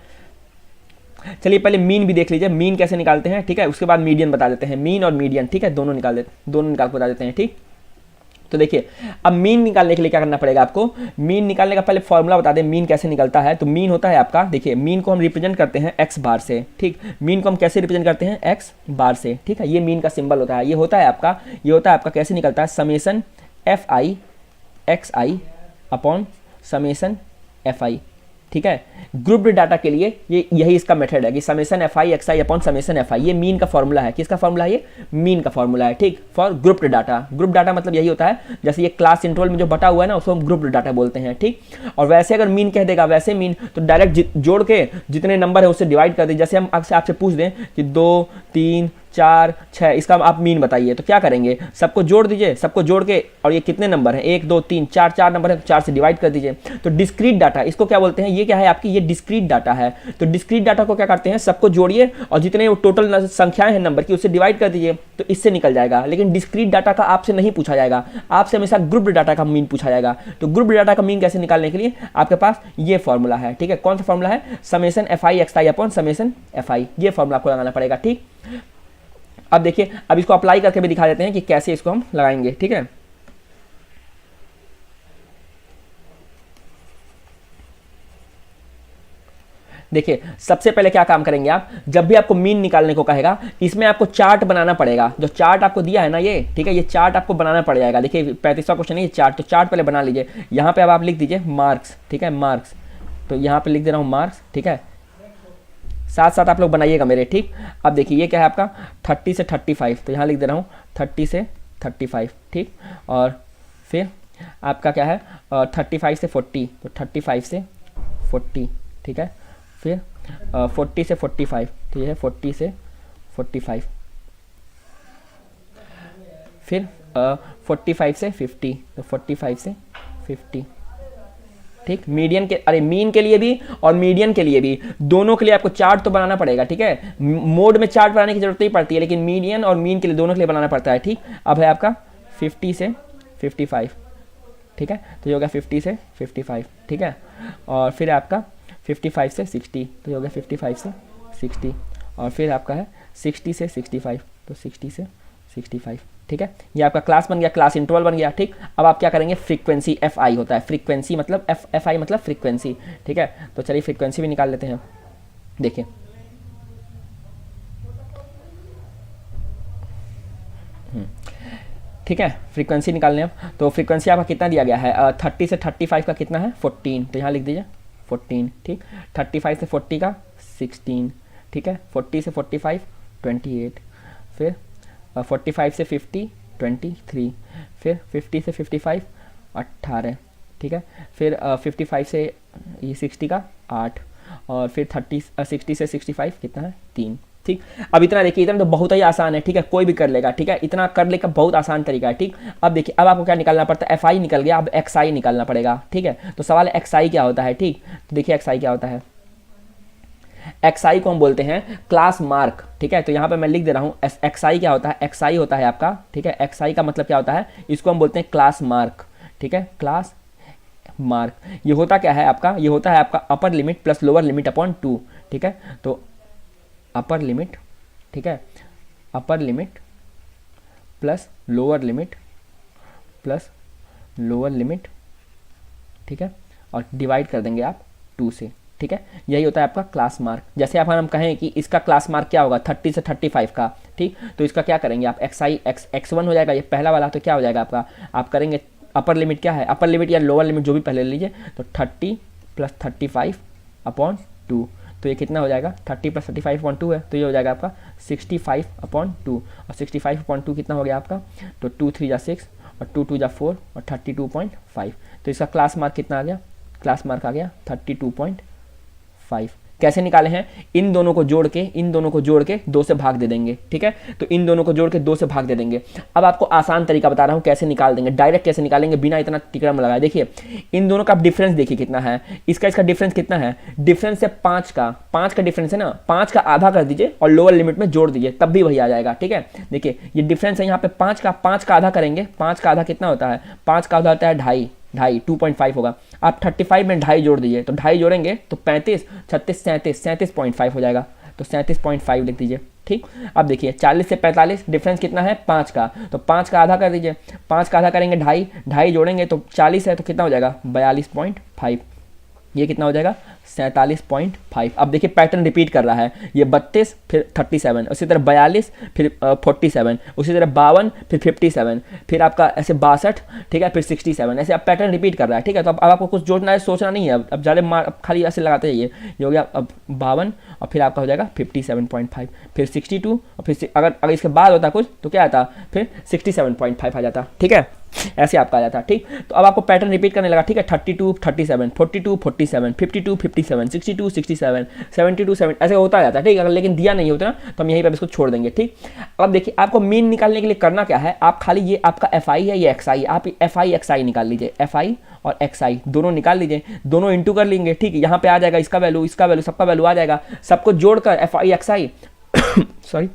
चलिए पहले मीन भी देख लीजिए, मीन कैसे निकालते हैं, ठीक है। उसके बाद मीडियन बता देते हैं, मीन और मीडियन, ठीक है, दोनों निकाल के बता देते हैं, ठीक। तो देखिए अब मीन निकालने के लिए क्या करना पड़ेगा आपको, मीन निकालने का पहले फॉर्मूला बता दें, मीन कैसे निकलता है। तो मीन होता है आपका, देखिए मीन को हम रिप्रेजेंट करते हैं एक्स बार से, ठीक। मीन को हम कैसे रिप्रेजेंट करते हैं, एक्स बार से, ठीक है। ये मीन का सिंबल होता है, ये होता है आपका कैसे निकलता है, summation F I x I upon summation F I, ठीक है। ग्रुप्ड डाटा के लिए ये यही इसका मेथड है कि summation F I x I upon summation F I, ये मीन का फॉर्मूला है। किसका फॉर्मूला है, ये मीन का फॉर्मूला है, ठीक, for grouped data. Group data मतलब यही होता है, जैसे ये क्लास इंटरवल में जो बटा हुआ है ना उसको हम ग्रुप्ड डाटा बोलते हैं, ठीक। और वैसे अगर मीन कह देगा, वैसे मीन तो डायरेक्ट जोड़ के जितने नंबर है उससे डिवाइड कर दे। जैसे हम आपसे पूछ दें कि 2 3 4 6, इसका आप मीन बताइए, तो क्या करेंगे, सबको जोड़ दीजिए, सबको जोड़ के, और ये कितने नंबर हैं 1 2 3 4, 4 नंबर है तो 4 से डिवाइड कर दीजिए। तो डिस्क्रीट डाटा इसको क्या बोलते हैं, ये क्या है आपकी, ये डिस्क्रीट डाटा है। तो डिस्क्रीट डाटा को क्या करते हैं, सबको जोड़िए और जितने टोटल संख्याएं हैं नंबर की उससे डिवाइड कर दीजिए, तो इससे निकल जाएगा। लेकिन डिस्क्रीट डाटा का आपसे नहीं पूछा जाएगा, आपसे हमेशा ग्रुप डाटा का मीन पूछा जाएगा। तो ग्रुप डाटा का मीन कैसे निकालने के लिए आपके पास ये फॉर्मूला है, ठीक है। कौन सा फॉर्मूला है, summation F I x I upon summation F I, ये फॉर्मूला आपको लगाना पड़ेगा, ठीक। अब देखिए, अब इसको अप्लाई करके भी दिखा देते हैं कि कैसे इसको हम लगाएंगे, ठीक है। देखिए सबसे पहले क्या काम करेंगे आप, जब भी आपको मीन निकालने को कहेगा इसमें आपको चार्ट बनाना पड़ेगा। जो चार्ट आपको दिया है ना ये, ठीक है, ये चार्ट आपको बनाना पड़ जाएगा। देखिए 35वां क्वेश्चन है ये चार्ट, तो चार्ट पहले बना लीजिए। यहाँ पे अब आप लिख दीजिए मार्क्स, ठीक है, मार्क्स। तो यहाँ पे लिख दे रहा हूँ मार्क्स, ठीक है, साथ साथ आप लोग बनाइएगा मेरे, ठीक। अब देखिए ये क्या है आपका 30 से 35, तो यहाँ लिख दे रहा हूँ 30 से 35, ठीक। और फिर आपका क्या है 35 से 40, तो 35 से 40, ठीक है। फिर 40 से 45, तो ये है 40 से 45। फिर 45 से 50, तो 45 से 50, ठीक। मीडियन के, अरे मीन के लिए भी और मीडियन के लिए भी, दोनों के लिए आपको चार्ट तो बनाना पड़ेगा, ठीक है। मोड में चार्ट बनाने की जरूरत नहीं पड़ती है, लेकिन मीडियन और मीन के लिए दोनों के लिए बनाना पड़ता है, ठीक। अब है आपका 50 से 55, ठीक है, तो ये हो गया 50 से 55, ठीक है। और फिर आपका 55 से 60, तो ये हो गया 55 से 60। और फिर आपका है 60 से 65, तो 60 से 65, ठीक है। ये आपका क्लास बन गया, क्लास इंटरवल बन गया, ठीक। अब आप क्या करेंगे, फ्रीक्वेंसी एफ आई होता है, फ्रीक्वेंसी मतलब एफ आई मतलब फ्रीक्वेंसी, ठीक है। तो चलिए फ्रीक्वेंसी भी निकाल लेते हैं। देखिए ठीक है, फ्रीक्वेंसी निकालने अब। तो फ्रीक्वेंसी आपका कितना दिया गया है 30 से 35 का कितना है 14, तो यहाँ लिख दीजिए 14, ठीक। 35 से 40 का 16, ठीक है। 40 से 45 28, फिर 45 से 50 23, फिर 50 से 55 18, ठीक है। फिर 55 से ये 60 का 8, और फिर 60 से 65 कितना है 3, ठीक। अब इतना देखिए, इतना तो बहुत ही आसान है, ठीक है, कोई भी कर लेगा, ठीक है, इतना कर लेगा, बहुत आसान तरीका है, ठीक। अब देखिए, अब आपको क्या निकालना पड़ता है, FI निकल गया, अब XI निकालना पड़ेगा, ठीक है। तो सवाल है XI क्या होता है, ठीक। तो देखिए XI क्या होता है, XI को हम बोलते हैं क्लास मार्क, ठीक है। तो यहाँ पे मैं लिख दे रहा हूँ XI क्या होता है, XI होता है आपका, ठीक है। XI का मतलब क्या होता है, इसको हम बोलते हैं क्लास मार्क, ठीक है, क्लास मार्क। ये होता क्या है आपका, ये होता है आपका upper limit plus lower limit upon 2, ठीक है। तो अपर लिमिट, ठीक है, upper limit plus lower limit plus lower limit, ठीक है, और डिवाइड कर देंगे आप 2 से, ठीक है। यही होता है आपका क्लास मार्क। जैसे आप हम कहें कि इसका क्लास मार्क क्या होगा 30 से 35 का, ठीक। तो इसका क्या करेंगे आप, x1 हो जाएगा, ये पहला वाला, तो क्या हो जाएगा आपका, आप करेंगे अपर लिमिट क्या है, अपर लिमिट या लोअर लिमिट जो भी पहले लीजिए, तो 30 प्लस 35 अपॉन 2, तो ये कितना हो जाएगा, 30 प्लस 35 अपॉन 2 है, तो ये हो जाएगा आपका 65 अपॉन 2, और 65 अपॉन 2 कितना हो गया आपका, तो 2 3 जा 6 और 2 2 जा 4 और 32.5। तो इसका क्लास मार्क कितना आ गया, क्लास मार्क आ गया 32.5। कैसे निकाले हैं, इन दोनों को जोड़ के 2 से भाग दे देंगे, ठीक है। तो इन दोनों को जोड़ के 2 से भाग दे देंगे। अब आपको आसान तरीका बता रहा हूं कैसे निकाल देंगे, डायरेक्ट कैसे निकालेंगे बिना इतना टिकड़म लगाए। देखिए इन दोनों का डिफरेंस देखिए कितना है, इसका डिफरेंस कितना है, डिफरेंस है 5 का डिफरेंस है ना, 5 का आधा कर दीजिए और लोअर लिमिट में जोड़ दीजिए, तब भी वही आ जाएगा, ठीक है। देखिए ये डिफरेंस है यहाँ पे 5 का आधा करेंगे, 5 का आधा कितना होता है, 5 का आधा होता है 2.5 2.5 होगा। आप 35 में 2.5 जोड़ दीजिए, तो 2.5 जोड़ेंगे तो 35 36 37.5 हो जाएगा, तो 37.5 लिख दीजिए, ठीक। अब देखिए 40 से 45 डिफरेंस कितना है 5 का, तो 5 का आधा कर दीजिए, 5 का आधा करेंगे 2.5 जोड़ेंगे तो 40 है, तो कितना हो जाएगा 42.5, ये कितना हो जाएगा 47.5। अब देखिए पैटर्न रिपीट कर रहा है, ये 32 फिर 37, उसी तरह 42 फिर 47, उसी तरह 52 फिर 57, फिर आपका ऐसे 62, ठीक है, फिर 67, ऐसे अब पैटर्न रिपीट कर रहा है, ठीक है। तो अब आपको कुछ जोड़ना है, सोचना नहीं है, अब ज़्यादा खाली ऐसे लगाते जाइए। ये हो गया अब 52 और फिर आपका हो जाएगा 57.5, फिर 62 और फिर अगर इसके बाद होता कुछ तो क्या आता, फिर 67.5 आ जाता, ठीक है, ऐसे आपका आ जाता, ठीक। तो अब आपको पैटर्न रिपीट करने लगा, ठीक है। 32 37 42 47 52 57 62 67 72 7 ऐसे होता जाता है, ठीक। अगर लेकिन दिया नहीं होता ना तो हम यहीं पर इसको छोड़ देंगे, ठीक। अब देखिए आपको मीन निकालने के लिए करना क्या है, आप खाली ये आपका FI है, ये XI, आप FI XI निकाल लीजिए, FI और XI दोनों निकाल लीजिए, दोनों इंटू कर लेंगे, ठीक। यहाँ पे आ जाएगा इसका वैल्यू सबका वैल्यू आ जाएगा, सबको जोड़कर FI XI सॉरी,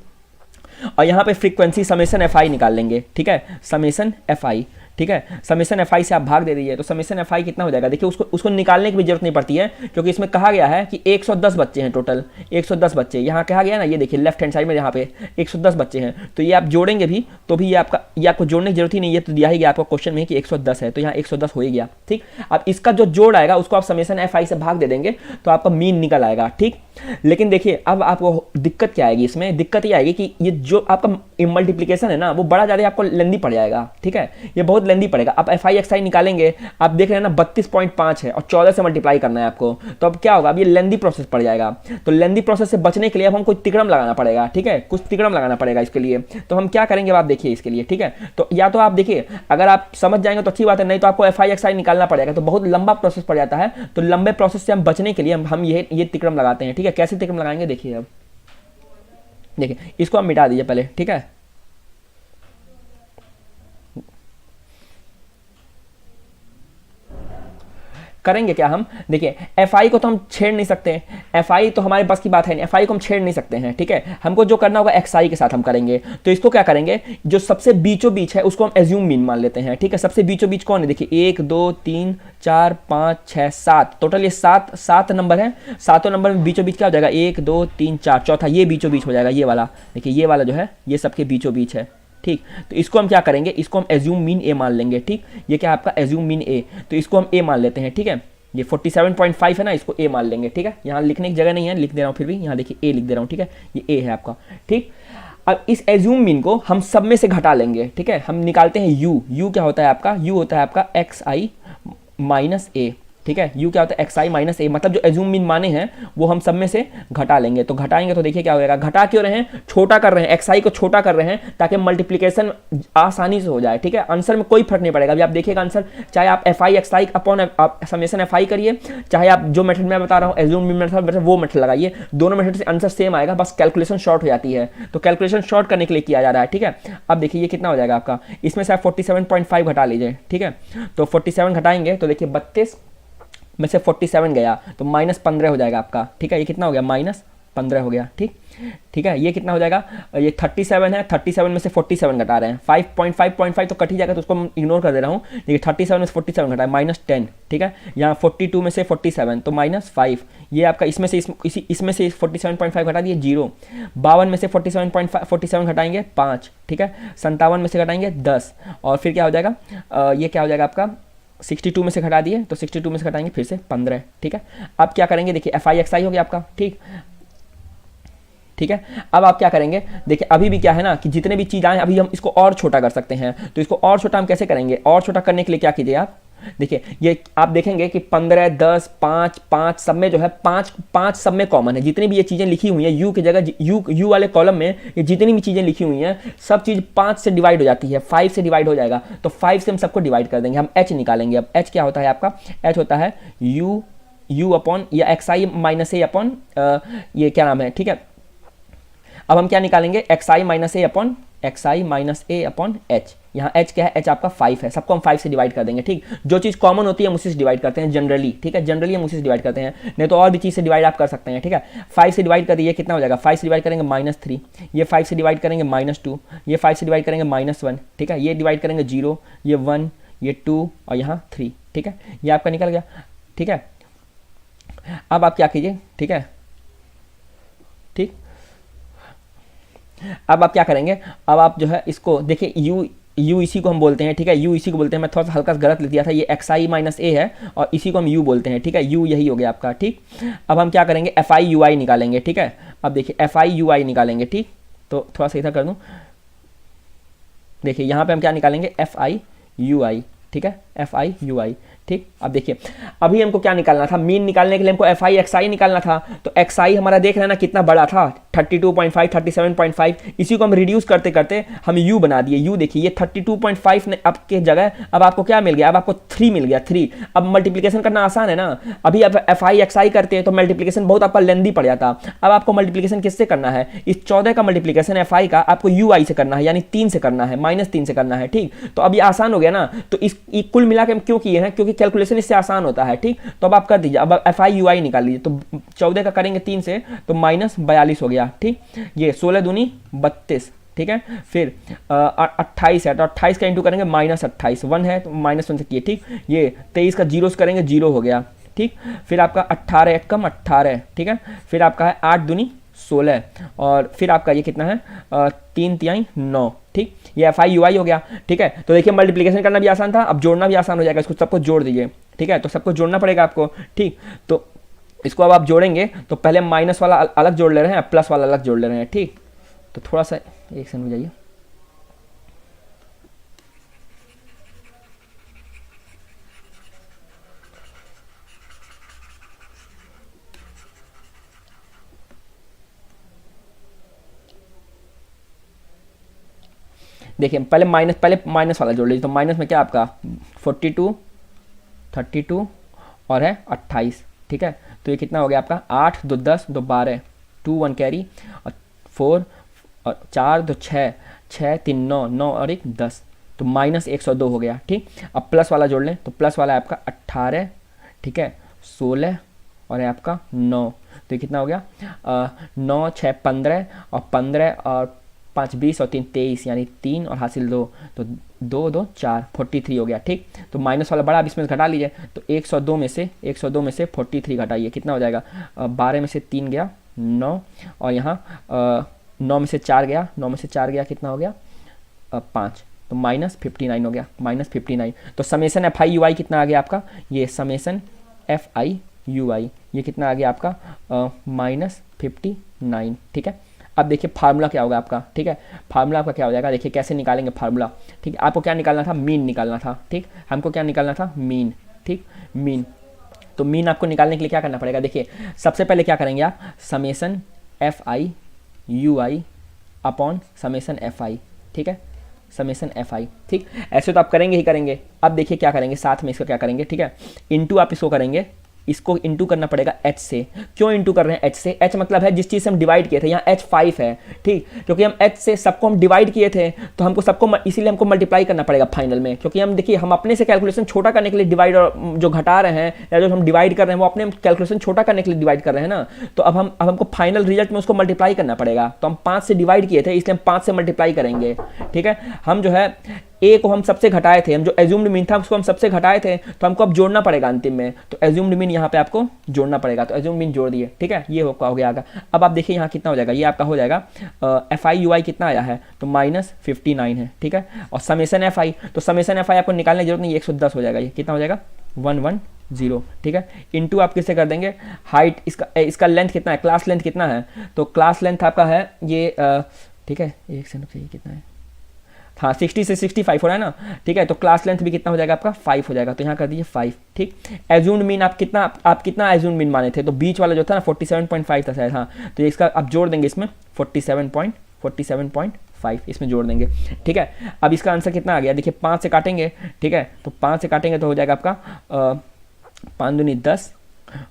और यहाँ पे फ्रीक्वेंसी समेशन FI निकाल लेंगे, ठीक है, समेशन FI, ठीक है। समेशन FI से आप भाग दे दीजिए, तो समेशन FI कितना हो जाएगा, देखिए उसको निकालने की भी जरूरत नहीं पड़ती है, क्योंकि इसमें कहा गया है कि 110 बच्चे हैं टोटल, 110 बच्चे यहाँ कहा गया ना, ये देखिए लेफ्ट हैंड साइड में यहाँ पे 110 बच्चे हैं, तो ये आप जोड़ेंगे भी तो भी ये आपको जोड़ने की जरूरत ही नहीं, ये तो दिया ही गया आपको क्वेश्चन में कि 110 है, तो यहाँ 110 हो ही गया, ठीक। अब इसका जो जोड़ आएगा उसको आप समेशन FI से भाग दे देंगे तो आपका मीन निकल आएगा, ठीक। लेकिन देखिए अब आपको दिक्कत क्या आएगी, इसमें दिक्कत ये आएगी कि ये जो आपका मल्टीप्लिकेशन है ना वो बड़ा ज़्यादा आपको लेंदी पड़ जाएगा, ठीक है, ये बहुत लेंदी पड़ेगा। आप FI XI निकालेंगे, आप देख रहे हैं ना 32.5 है और 14 से मल्टीप्लाई करना है आपको, तो अब क्या होगा, अब ये लेंदी प्रोसेस पड़ जाएगा। तो लेंदी प्रोसेस से बचने के लिए अब हम कुछ तिकड़म लगाना पड़ेगा, ठीक है, कुछ तिकड़म लगाना पड़ेगा इसके लिए। तो हम क्या करेंगे आप देखिए इसके लिए, ठीक है। तो या तो आप देखिए अगर आप समझ जाएंगे तो अच्छी बात है, नहीं तो आपको FI XI निकालना पड़ेगा, तो बहुत लंबा प्रोसेस पड़ जाता है। तो लंबे प्रोसेस से हम बचने के लिए हम ये तिकड़म लगाते हैं, ठीक है। कैसे तिकड़म लगाएंगे देखिए, अब देखिए इसको हम मिटा दीजिए पहले, ठीक है। करेंगे क्या हम, देखिए FI को तो हम छेड़ नहीं सकते, FI तो हमारे पास की बात है नहीं, FI को हम छेड़ नहीं सकते हैं, ठीक है। हमको जो करना होगा XI के साथ हम करेंगे। तो इसको क्या करेंगे, जो सबसे बीचों बीच है उसको हम एज्यूम मीन मान लेते हैं, ठीक है। सबसे बीचों बीच कौन है, देखिए 1 2 3 4 5 6 7, टोटल ये 7 नंबर है, सातों नंबर में बीचों बीच क्या हो जाएगा 1 2 3 4, चौथा ये बीचों बीच हो जाएगा, ये वाला देखिए, ये वाला जो है ये सबके बीचों बीच है, ठीक। तो इसको हम क्या करेंगे, इसको हम एज्यूम मीन A मान लेंगे, ठीक। ये क्या आपका एज्यूम मीन A, तो इसको हम A मान लेते हैं, ठीक है। ये 47.5 है ना, इसको A मान लेंगे, ठीक है। यहाँ लिखने की जगह नहीं है, लिख दे रहा हूँ, फिर भी यहाँ देखिए A लिख दे रहा हूँ, ठीक है, ये A है आपका, ठीक। अब इस एज्यूम मीन को हम सब में से घटा लेंगे, ठीक है। हम निकालते हैं U क्या होता है आपका, U होता है आपका XI माइनस A, ठीक है। यू क्या होता है, एक्स आई माइनस ए, मतलब जो एज्यूम मीन माने हैं वो हम सब में से घटा लेंगे। तो घटाएंगे तो देखिए क्या हो जाएगा, घटा क्यों रहे हैं, छोटा कर रहे हैं, एक्स आई को छोटा कर रहे हैं ताकि मल्टीप्लीकेशन आसानी से हो जाए, ठीक है। आंसर में कोई फर्क नहीं पड़ेगा। अभी आप देखिएगा आंसर, चाहे आप F I x I upon summation F I करिए, चाहे आप जो मेथड मैं बता रहा हूँ एज्यूम मीन मेथड वो मेथड लगाइए, दोनों मेथड से आंसर सेम आएगा, बस कैलकुलेशन शॉर्ट हो जाती है। तो कैलकुलेशन शॉर्ट करने के लिए किया जा रहा है, ठीक है। अब देखिए ये कितना हो जाएगा आपका, इसमें से आप 47.5 घटा लीजिए, ठीक है। तो 47 घटाएंगे तो देखिए 32 में से 47 गया तो -15 हो जाएगा आपका, ठीक है। ये कितना हो गया, -15 हो गया, ठीक ठीक है। ये कितना हो जाएगा, ये 37 है, 37 में से 47 घटा रहे हैं, 5.5 तो कट ही जाएगा, तो उसको मैं इग्नोर कर दे रहा हूँ। देखिए 37 में से 47 घटाए -10, ठीक है। यहाँ 42 में से 47 तो -5, ये आपका इसमें से इसमें से 47.5 घटा दिए 0, 52 में से 47 घटाएंगे 5, ठीक है। 57 में से घटाएंगे 10, और फिर क्या हो जाएगा, ये क्या हो जाएगा आपका 62 में से घटा दिए तो 62 में से घटाएंगे फिर से 15, ठीक है। अब क्या करेंगे, देखिए एफ आई एक्स आई हो गया आपका, ठीक ठीक है। अब आप क्या करेंगे, देखिए अभी भी क्या है ना कि जितने भी चीज़ आए अभी हम इसको और छोटा कर सकते हैं। तो इसको और छोटा हम कैसे करेंगे, और छोटा करने के लिए क्या कीजिए आप, देखिए ये आप देखेंगे कि 15, 10, 5 सब में जो है पाँच सब में कॉमन है। जितनी भी ये चीज़ें लिखी हुई हैं यू की जगह, यू वाले कॉलम में ये जितनी भी चीज़ें लिखी हुई हैं सब चीज़ 5 से डिवाइड हो जाती है, 5 से डिवाइड हो जाएगा। तो 5 से हम सबको डिवाइड कर देंगे, हम एच निकालेंगे। अब एच क्या होता है आपका, एच होता है यू अपॉन या एक्स आई माइनस ए अपॉन ये क्या नाम है, ठीक है। अब हम क्या निकालेंगे, एक्स आई माइनस ए अपॉन एच। यहाँ एच क्या है, एच आपका 5 है, सबको हम 5 से डिवाइड कर देंगे, ठीक। जो चीज़ कॉमन होती है हम उसी से डिवाइड करते हैं जनरली, ठीक है। जनरली हम उसी से डिवाइड करते हैं, नहीं तो और भी चीज़ से डिवाइड आप कर सकते हैं, ठीक है। 5 से डिवाइड कर दिए, कितना हो जाएगा, 5 से डिवाइड करेंगे -3, ये 5 से डिवाइड करेंगे -2, ये 5 से डिवाइड करेंगे -1, ठीक है। ये डिवाइड करेंगे 0, ये 1, ये 2 और यहाँ 3, ठीक है। ये आपका निकल गया, ठीक है। अब आप क्या कीजिए, ठीक है, ठीक। अब आप क्या करेंगे, अब आप जो है इसको देखिए यू इसी को हम बोलते हैं, ठीक है। यू इसी को बोलते हैं, मैं थोड़ा सा हल्का सा गलत लिख दिया था, ये एक्स आई माइनस ए है और इसी को हम यू बोलते हैं, ठीक है। यू यही हो गया आपका, ठीक। अब हम क्या करेंगे, एफ आई यू आई निकालेंगे, ठीक है। अब देखिए एफ आई यू आई निकालेंगे, ठीक। तो थोड़ा सा इधर कर दूँ, देखिए यहाँ पे हम क्या निकालेंगे, एफ आई यू आई, ठीक है, एफ आई यू आई, ठीक। अब देखिए अभी हमको क्या निकालना था, मीन निकालने के लिए हमको एफ आई एक्स आई निकालना था। तो एक्स आई हमारा देख रहे हैं ना कितना बड़ा था, 32.5, 37.5, इसी को हम रिड्यूस करते करते हम यू बना दिए। यू देखिए ये 32.5 ने अब के जगह अब आपको क्या मिल गया, अब आपको 3 मिल गया, 3। अब मल्टीप्लिकेशन करना आसान है ना, अभी आप एफ आई एक्स आई करते हैं तो मल्टीप्लिकेशन बहुत आपका लेंदी पड़ जाता। अब आपको मल्टीप्लिकेशन किससे करना है, इस 14 का मल्टीप्लिकेशन एफ आई का आपको यू आई से करना है, यानी 3 से करना है, -3 से करना है, ठीक। तो अब ये आसान हो गया ना, तो इस कुल मिला के हम क्यों किए हैं, क्योंकि कैलकुलेशन इससे आसान होता है, ठीक। तो अब आप कर दीजिए, अब एफ आई यू आई निकाल लीजिए। तो 14 का करेंगे 3 से तो -42 हो गया, ठीक। ये 16 दूनी 32, ठीक है। फिर 28 है तो 28 का इंटू करेंगे -28, 1 है तो -1 से किए, ठीक। ये 23 का 0 से करेंगे 0 हो गया, ठीक। फिर आपका 18 एक कम 18, ठीक है। फिर आपका है 8 दूनी 16 और फिर आपका ये कितना है 3 तिहाई 9, ठीक। ये एफ आई यू आई हो गया, ठीक है। तो देखिए मल्टीप्लिकेशन करना भी आसान था, अब जोड़ना भी आसान हो जाएगा, इसको सबको जोड़ दीजिए, ठीक है। तो सबको जोड़ना पड़ेगा आपको, ठीक। तो इसको अब आप जोड़ेंगे तो पहले माइनस वाला अलग जोड़ ले रहे हैं, प्लस वाला अलग जोड़ ले रहे हैं, ठीक। तो थोड़ा सा एक सेकंड में जाइए, देखिए पहले माइनस वाला जोड़ लीजिए। तो माइनस में क्या आपका 42, 32 और है 28, ठीक है। तो ये कितना हो गया आपका 8 2 10 2 12, 2 1 कैरी और 4 और 4 2 6, 6 3 9, 9 और 1 10, तो -102 हो गया, ठीक। अब प्लस वाला जोड़ लें तो प्लस वाला है आपका 18, ठीक है, 16 और है आपका 9, तो ये कितना हो गया 9 6 15 और 15 और 5 20 और 3 23, यानी 3 और हासिल 2, तो 2 2 4 43 हो गया, ठीक। तो माइनस वाला बड़ा, अब इसमें घटा लीजिए। तो 102 में से 43 घटाइए, कितना हो जाएगा 12 में से 3 गया 9 और यहाँ 9 में से 4 गया, 9 में से 4 गया कितना हो गया 5, तो -59 हो गया, -59। तो समेसन एफ आई यू आई कितना आ गया आपका, ये समेसन एफ आई यू आई ये कितना आ गया आपका -59, ठीक है। अब देखिए फार्मूला क्या होगा आपका, ठीक है। फार्मूला आपका क्या हो जाएगा, देखिए कैसे निकालेंगे फार्मूला, ठीक। आपको क्या निकालना था, मीन निकालना था, ठीक। हमको क्या निकालना था, मीन, ठीक, मीन। तो मीन आपको निकालने के लिए क्या करना पड़ेगा, देखिए सबसे पहले क्या करेंगे आप, summation F I you I upon summation F I, ठीक है, समेसन एफ आई, ठीक। ऐसे तो आप करेंगे ही करेंगे। अब देखिए क्या करेंगे, साथ में इसका क्या करेंगे, ठीक है, इंटू आप इसको करेंगे, इसको इंटू करना पड़ेगा h से। क्यों इंटू कर रहे हैं h से, h मतलब है जिस चीज़ से हम डिवाइड किए थे, यहाँ h 5 है, ठीक, क्योंकि हम h से सबको हम डिवाइड किए थे तो हमको सबको इसीलिए हमको मल्टीप्लाई करना पड़ेगा फाइनल में, क्योंकि हम देखिए हम अपने से कैलकुलेशन छोटा करने के लिए डिवाइड और जो घटा रहे हैं या जो हम डिवाइड कर रहे हैं वो अपने कैलकुलेशन छोटा करने के लिए डिवाइड कर रहे हैं ना, तो अब हमको फाइनल रिजल्ट में उसको मल्टीप्लाई करना पड़ेगा। तो हम 5 से डिवाइड किए थे इसलिए हम 5 से मल्टीप्लाई करेंगे, ठीक है। हम जो है ए को हम सबसे घटाए थे, हम जो एज्यूम्ड मीन था उसको हम सबसे घटाए थे, तो हमको अब जोड़ना पड़ेगा अंतिम में, तो एज्यूम्ड मीन यहाँ पे आपको जोड़ना पड़ेगा, तो एज्यूम्ड मीन जोड़ दिए, ठीक है, ये हो गया आगा। अब आप देखिए यहाँ कितना हो जाएगा, ये आपका हो जाएगा एफ आई यू आई कितना आया है, तो -59 है, ठीक है। और समेसन एफ आई, तो समेसन एफ आई आपको निकालने की जरूरत नहीं, 110 हो जाएगा, ये कितना हो जाएगा 110, ठीक है। इंटू आप किससे कर देंगे, हाइट, इसका लेंथ कितना है, क्लास लेंथ कितना है, तो क्लास लेंथ आपका है ये ठीक है, एक सेकंड, कितना है, हाँ 60 से 65 हो रहा है ना, ठीक है। तो क्लास लेंथ भी कितना हो जाएगा आपका 5 हो जाएगा, तो यहाँ कर दीजिए 5, ठीक। एज्यूम्ड मीन आप कितना एज्यूम्ड मीन माने थे, तो बीच वाला जो था ना 47.5 था शायद, हाँ, तो इसका आप जोड़ देंगे इसमें 47.5 इसमें जोड़ देंगे, ठीक है। अब इसका आंसर कितना आ गया, देखिए 5 से काटेंगे, ठीक है, तो 5 से काटेंगे तो हो जाएगा आपका 5 दूनी 10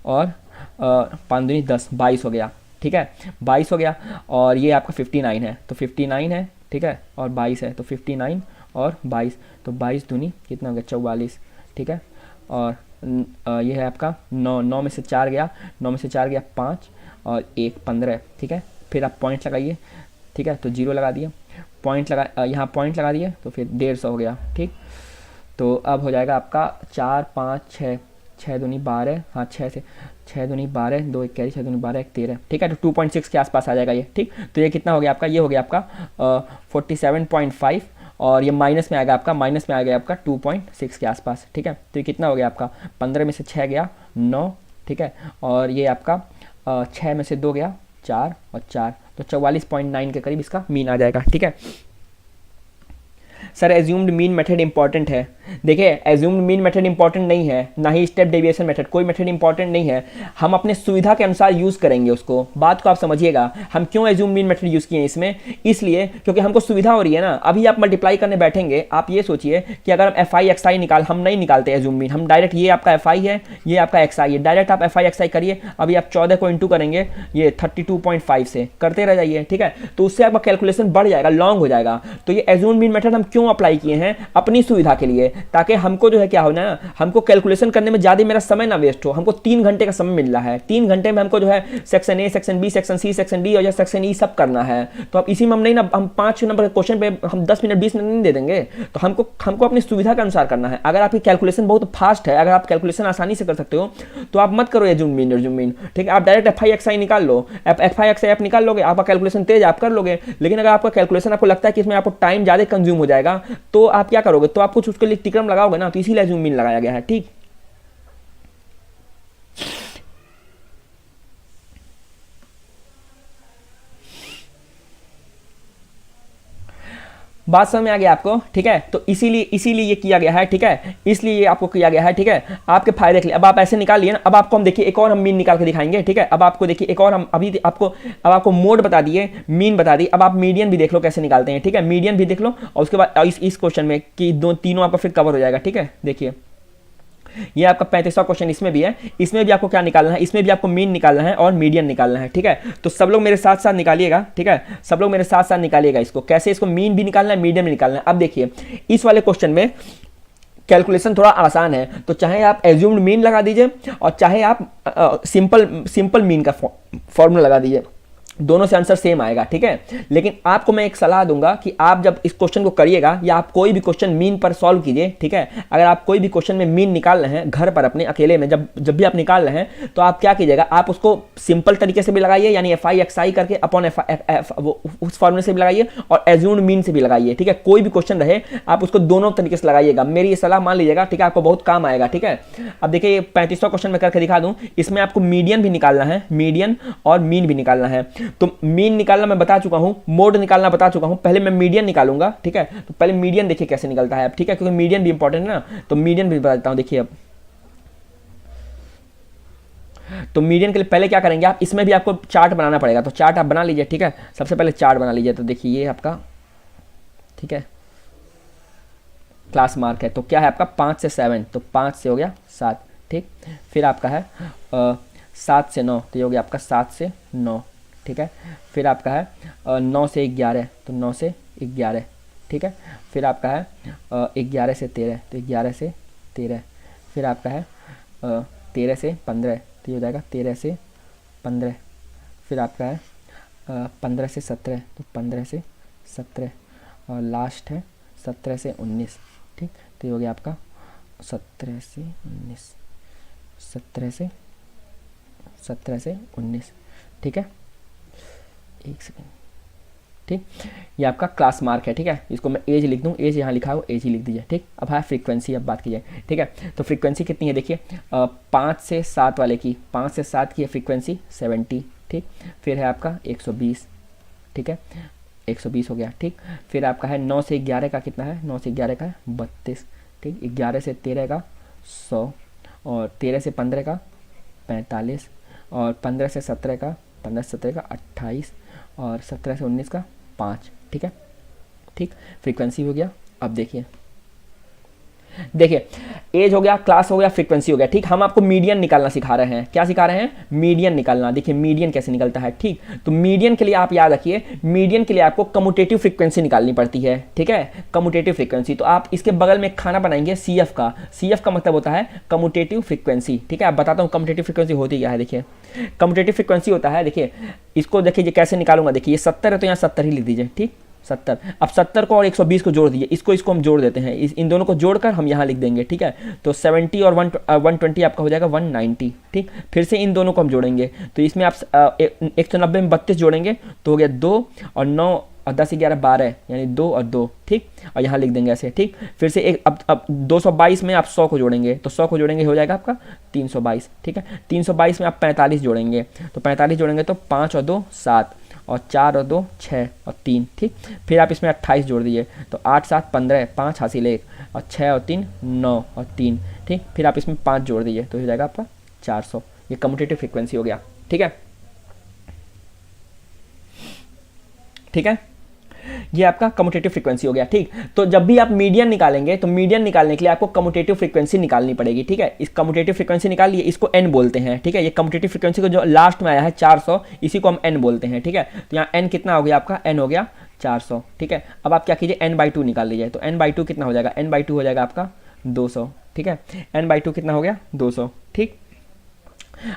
और 5 दूनी 10, 22 हो गया, ठीक है, 22 हो गया। और ये आपका 59 है, तो 59 है, ठीक है, और 22 है, तो 59 और 22, तो 22 दूनी कितना हो गया 44, ठीक है। और ये है आपका 9 में से 4 गया, 9 में से 4 गया 5 और 1 15, ठीक है। फिर आप पॉइंट लगाइए, ठीक है, तो 0 लगा दिए, पॉइंट लगा, यहाँ पॉइंट लगा दिए, तो फिर 150 हो गया, ठीक। तो अब हो जाएगा आपका 4 5 6, 6 दूनी 12, हाँ 6 दूनी 12, 2 1 कैरी, 6 दूनी 12 1 13, ठीक है। तो 2.6 के आसपास आ जाएगा ये, ठीक। तो ये कितना हो गया आपका, ये हो गया आपका 47.5 और ये माइनस में आ गया आपका, 2.6 के आसपास, ठीक है। तो ये कितना हो गया आपका, 15 में से 6 गया 9, ठीक है, और ये आपका 6 में से 2 गया 4 और 4, तो 44.9 के करीब इसका मीन आ जाएगा, ठीक है। Sir assumed mean method important है, देखिए एज्यूम्ड मीन मेथड इंपॉर्टेंट नहीं है, ना ही स्टेप डेविएशन मेथड, कोई मेथड इंपॉर्टेंट नहीं है, हम अपने सुविधा के अनुसार यूज़ करेंगे उसको, बात को आप समझिएगा। हम क्यों एज्यूम्ड मीन मेथड यूज़ किए इसमें, इसलिए क्योंकि हमको सुविधा हो रही है ना। अभी आप मल्टीप्लाई करने बैठेंगे, आप ये सोचिए कि अगर हम एफ आई एक्स आई हम नहीं निकालते एज्यूम्ड मीन, हम डायरेक्ट, ये आपका एफ आई है, ये आपका एक्स आई है, डायरेक्ट आप एफ आई एक्स आई करिए। अभी आप 14 को इंटू करेंगे ये 32.5 से, करते रह जाइए, ठीक है, तो उससे आपका कैलकुलेशन बढ़ जाएगा, लॉन्ग हो जाएगा। तो ये एज्यूम्ड मीन मेथड हम क्यों अप्लाई किए हैं, अपनी सुविधा के लिए, ताकि हमको जो है क्या हो ना, हमको कैलकुलेशन करने में ज़्यादा मेरा समय ना वेस्ट हो। हमको 3 घंटे का समय मिल रहा है, 3 घंटे में हमको जो है section A, section B, section C, section D और सेक्शन ई सब करना है। तो अब इसी में हम नहीं ना, हम 5 नंबर के क्वेश्चन पे हम 10 मिनट 20 मिनट नहीं दे देंगे, तो हमको अपनी सुविधा के अनुसार करना है। अगर आपकी कैलकुलेशन बहुत फास्ट है, अगर आप कैलकुलेशन आसानी से कर सकते हो, तो आप मत करो एज्यूम्ड मीन, ठीक है, आप डायरेक्ट एफ आई एक्स आई निकाल लो, एफ आई एक्स आई आप निकाल लोगे, आपका कैलकुलेशन तेज आप कर लोगे। लेकिन अगर आपका कैलकुलेशन आपको लगता है कि इसमें आपको टाइम ज़्यादा कंज्यूम हो जाएगा, तो आप क्या करोगे, तो आप कुछ उसके लिए टिक्रम लगाओगे ना, तो इसीलिए एज्यूम्ड मीन लगाया गया है, ठीक। बात समझ में आ गया आपको, ठीक है। तो इसीलिए ये किया गया है, ठीक है, इसलिए ये आपको किया गया है, ठीक है, आपके फायदे के लिए। अब आप ऐसे निकाल लिए ना, अब आपको हम देखिए एक और हम मीन निकाल के दिखाएंगे, ठीक है। अब आपको देखिए एक और हम आपको मोड बता दिए, मीन बता दिए, अब आप मीडियन भी देख लो कैसे निकालते हैं, ठीक है, मीडियन भी देख लो। और उसके बाद इस क्वेश्चन में कि तीनों आपका फिर कवर हो जाएगा, ठीक है। देखिए ये आपका 35वां क्वेश्चन इसमें भी है, इसमें भी आपको क्या निकालना है, इसमें भी आपको मीन निकालना है और मीडियन निकालना है, ठीक है। तो सब लोग मेरे साथ साथ निकालिएगा, ठीक है, सब लोग मेरे साथ साथ निकालिएगा इसको, कैसे इसको मीन भी निकालना है, मीडियन भी निकालना है। अब देखिए इस वाले क्वेश्चन में कैलकुलेशन थोड़ा आसान है, तो चाहे आप एज्यूम्ड मीन लगा दीजिए और चाहे आप सिंपल मीन का फॉर्मूला लगा दीजिए, दोनों से आंसर सेम आएगा, ठीक है। लेकिन आपको मैं एक सलाह दूंगा कि आप जब इस क्वेश्चन को करिएगा या आप कोई भी क्वेश्चन मीन पर सॉल्व कीजिए, ठीक है। अगर आप कोई भी क्वेश्चन में मीन निकाल रहे हैं घर पर अपने अकेले में, जब भी आप निकाल रहे हैं, तो आप क्या कीजिएगा, आप उसको सिंपल तरीके से भी लगाइए, यानी एफ आई एक्स आई करके अपॉन उस फॉर्मूले से भी लगाइए और एज्यूम्ड मीन से भी लगाइए, ठीक है। कोई भी क्वेश्चन रहे आप उसको दोनों तरीके से लगाइएगा, मेरी ये सलाह मान लीजिएगा, ठीक है, आपको बहुत काम आएगा, ठीक है। अब देखिए 35वां क्वेश्चन में करके दिखा दूं, इसमें आपको मीडियन भी निकालना है, मीडियन और मीन भी निकालना है। तो मीन निकालना मैं बता चुका हूं, मोड निकालना बता चुका हूं, पहले मैं मीडियन निकालूंगा, ठीक है। तो पहले मीडियन देखिए कैसे निकलता है, ठीक है, क्योंकि मीडियन भी इंपॉर्टेंट है ना, तो मीडियन भी बताता हूं। देखिए अब तो मीडियन के लिए पहले क्या करेंगे आप, इसमें भी आपको चार्ट बनाना पड़ेगा, तो चार्ट आप बना लीजिए, ठीक है। सबसे पहले चार्ट बना लीजिए, तो देखिए ये आपका, ठीक है, क्लास मार्क है। तो क्या है आपका 5 से 7, तो 5 से हो गया 7, ठीक। फिर आपका है 7 से 9, तो ये हो गया आपका 7 से 9, ठीक है। फिर आपका है 9 से 11, तो 9 से 11, ठीक है। फिर आपका है 11 से 13, तो 11 से 13। फिर आपका है 13 से 15, तो ये हो जाएगा 13 से 15। फिर आपका है 15 से 17, तो 15 से 17। और लास्ट है 17 से 19, ठीक। तो ये हो गया आपका 17 से 19, 17 से 19, ठीक है। एक सेकेंड, ठीक। ये आपका क्लास मार्क है, ठीक है। इसको मैं एज लिख दूँ, एज यहाँ लिखा हो, एज ही लिख दीजिए, ठीक। अब है फ्रीक्वेंसी, अब बात की जाए, ठीक है। तो फ्रीक्वेंसी कितनी है देखिए, 5 से 7 वाले की, 5 से 7 की है फ्रीक्वेंसी 70, ठीक। फिर है आपका 120, ठीक है, 120 हो गया, ठीक। फिर आपका है 9 से 11 का कितना है, 9 से 11 का है 32, ठीक। 11 से 13 का 100, और 13 से 15 का 45, और 15 से 17 का 28, और 17 से 19 का 5, ठीक है, ठीक। फ्रीक्वेंसी हो गया। अब देखिए एज हो गया, क्लास हो गया, फ्रीक्वेंसी हो गया, ठीक। हम आपको मीडियन निकालना सिखा रहे हैं। क्या सिखा रहे हैं, मीडियन निकालना। देखिए मीडियन कैसे निकलता है, ठीक। तो मीडियन के लिए आप याद रखिए, मीडियन के लिए आपको कम्यूटेटिव फ्रीक्वेंसी निकालनी पड़ती है, ठीक है, कम्यूटेटिव फ्रीक्वेंसी। तो आप इसके बगल में खाना बनाएंगे CF का, CF का मतलब होता है कम्यूटेटिव फ्रीक्वेंसी, ठीक है। आप बताता हूँ कम्यूटेटिव फ्रीक्वेंसी होती क्या है। देखिए कम्यूटेटिव फ्रीक्वेंसी होता है, देखिए इसको देखिए कैसे निकालूंगा। देखिए ये 70 है, तो यहाँ 70 ही लिख दीजिए, ठीक, 70। अब 70 को और 120 को जोड़ दीजिए, इसको हम जोड़ देते हैं, इन दोनों को जोड़कर हम यहाँ लिख देंगे, ठीक है। तो 70 और 120 आपका हो जाएगा 190, ठीक। फिर से इन दोनों को हम जोड़ेंगे, तो इसमें आप 190 में 32 जोड़ेंगे, तो हो गया 2 और 9 और 10 11 12, यानी 2 और 2, ठीक। और यहाँ लिख देंगे ऐसे, ठीक। फिर से अब 222 में आप 100 को जोड़ेंगे, तो 100 को जोड़ेंगे हो जाएगा आपका 322, ठीक है। 322 में आप 45 जोड़ेंगे, तो 45 जोड़ेंगे तो 5 और 2 7, और 4 और 2 6 और 3, ठीक। फिर आप इसमें 28 जोड़ दीजिए, तो 8 7 15, 5 हासिल 1, और 6 और 3 9 और 3, ठीक। फिर आप इसमें 5 जोड़ दीजिए, तो हो जाएगा आपका 400। ये कम्यूटेटिव फ्रीक्वेंसी हो गया, ठीक है, ठीक है। ये आपका कम्यूटेटिव फ्रीक्वेंसी हो गया, ठीक। तो जब भी आप मीडियन निकालेंगे, तो मीडियन निकालने के लिए आपको कम्यूटेटिव फ्रीक्वेंसी निकालनी पड़ेगी, ठीक है। इस कम्यूटेटिव फ्रीक्वेंसी निकाल लिए, इसको n बोलते हैं, ठीक है। ये कम्यूटेटिव फ्रीक्वेंसी को जो लास्ट में आया है 400, इसी को हम n बोलते हैं, ठीक है। तो यहाँ n कितना हो गया आपका, n हो गया 400, ठीक है। अब आप क्या कीजिए, n/2 निकाल लीजिए, तो n/2 कितना हो जाएगा, n/2 हो जाएगा आपका 200, ठीक है। n/2 कितना हो गया 200, ठीक।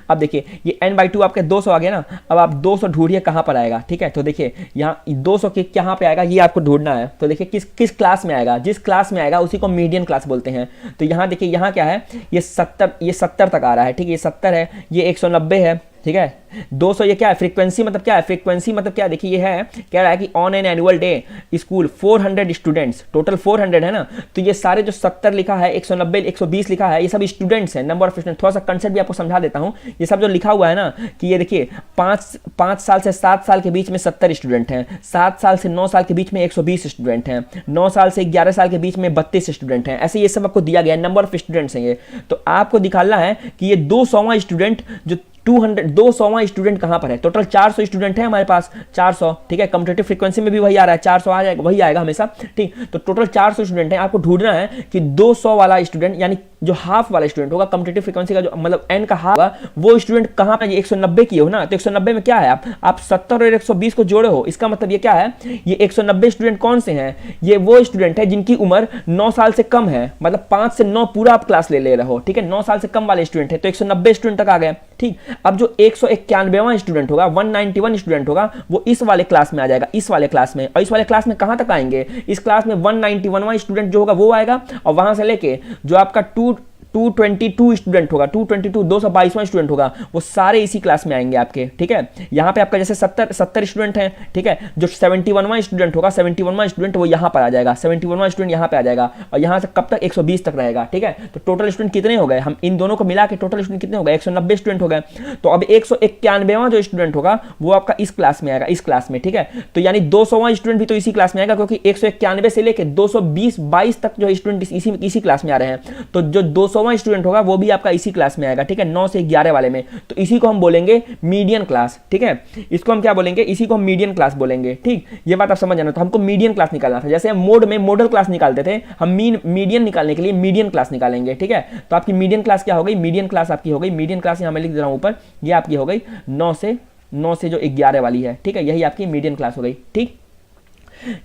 अब देखिए ये n/2 आपके 200 आ गया ना। अब आप 200 ढूंढिए कहाँ पर आएगा, ठीक है। तो देखिए यहाँ 200 के कहाँ पे आएगा, ये आपको ढूंढना है। तो देखिए किस क्लास में आएगा, जिस क्लास में आएगा उसी को मीडियन क्लास बोलते हैं। तो यहाँ देखिए यहाँ क्या है, ये 70 तक आ रहा है, ठीक है। ये 70 है, ये 190 है, ठीक है। 200 ये क्या है, फ्रीक्वेंसी मतलब क्या है, फ्रीक्वेंसी मतलब क्या है, देखिए ये है, कह रहा है कि on an annual day school 400 students, total 400 है ना। तो ये सारे जो 70 लिखा है, 190 120 लिखा है, ये सब स्टूडेंट्स हैं, नंबर ऑफ स्टूडेंट। थोड़ा सा कंसेप्ट भी आपको समझा देता हूँ। ये सब जो लिखा हुआ है ना, कि ये देखिए 5 साल से 7 साल के बीच में 70 स्टूडेंट हैं, 7 साल से 9 साल के बीच में 120 स्टूडेंट हैं, 9 साल से 11 साल के बीच में 32 स्टूडेंट हैं। ऐसे ये सब आपको दिया गया है, नंबर ऑफ स्टूडेंट्स हैं ये। तो आपको दिखाना है कि ये 200वां स्टूडेंट जो 200वां स्टूडेंट कहां पर है। टोटल 400 स्टूडेंट है हमारे पास, 400, ठीक है। कम्यूटेटिव फ्रीक्वेंसी में भी वही आ रहा है, 400 आ जाएगा, वही आएगा हमेशा, ठीक। तो टोटल 400 स्टूडेंट है, आपको ढूंढना है कि 200 वाला स्टूडेंट, यानी जो हाफ वाला स्टूडेंट होगा, कम्यूटेटिव फ्रीक्वेंसी का जो मतलब n का हाफ होगा, वो स्टूडेंट कहां पर, 190 की हो ना। तो 190 में क्या है, आप 70 और 120 को जोड़े हो, इसका मतलब ये क्या है, ये 190 स्टूडेंट कौन से हैं, ये वो स्टूडेंट है जिनकी उम्र 9 साल से कम है, मतलब 5 से 9 पूरा आप क्लास ले रहे हो, ठीक है। 9 साल से कम वाले स्टूडेंट है, तो 190 स्टूडेंट तक आ गए, ठीक। अब जो 191वां स्टूडेंट होगा, 191 स्टूडेंट होगा, वो इस वाले क्लास में आ जाएगा, इस वाले क्लास में। और इस वाले क्लास में कहां तक आएंगे, इस क्लास में 191वां स्टूडेंट जो होगा वो आएगा, और वहां से लेके जो आपका 222 स्टूडेंट होगा, 222वां स्टूडेंट होगा, वो सारे इसी क्लास में आएंगे आपके, ठीक है। यहाँ पे आपका जैसे 70 स्टूडेंट हैं, ठीक है। जो 71वां स्टूडेंट होगा, 71वां स्टूडेंट वो यहाँ पर आ जाएगा, 71वां स्टूडेंट यहाँ पे आ जाएगा, और यहाँ से कब तक 120 तक रहेगा, ठीक है। तो टोटल स्टूडेंट कितने हो गए, हम इन दोनों को मिला के टोटल स्टूडेंट कितने हो गए, 190 स्टूडेंट हो गए। तो अब 191वां जो स्टूडेंट होगा वो आपका इस क्लास में आएगा, इस क्लास में, ठीक है। तो यानी 200वां स्टूडेंट भी तो इसी क्लास में आएगा, क्योंकि 191 से लेकर 220-22 तक जो स्टूडेंट इसी क्लास में आ रहे हैं। तो जो 100वां स्टूडेंट होगा वो भी आपका इसी क्लास में आएगा, ठीक है, 9 से 11 वाले में, तो इसी को हम बोलेंगे मीडियन क्लास, ठीक है, इसको हम क्या बोलेंगे, इसी को हम मीडियन क्लास बोलेंगे, ठीक, ये बात आप समझ जाना। तो हमको मीडियन क्लास निकालना था, जैसे हम मोड में मॉडल क्लास निकालते थे, हम मीडियन निकालने के लिए मीडियन क्लास निकालेंगे, ठीक है। तो आपकी मीडियन क्लास क्या हो गई, मीडियन क्लास आपकी हो गई, मीडियन क्लास यहाँ मैं लिख दे रहा हूँ ऊपर, ये आपकी हो गई 9 से जो 11 वाली है, ठीक है, यही आपकी मीडियन क्लास हो गई, ठीक,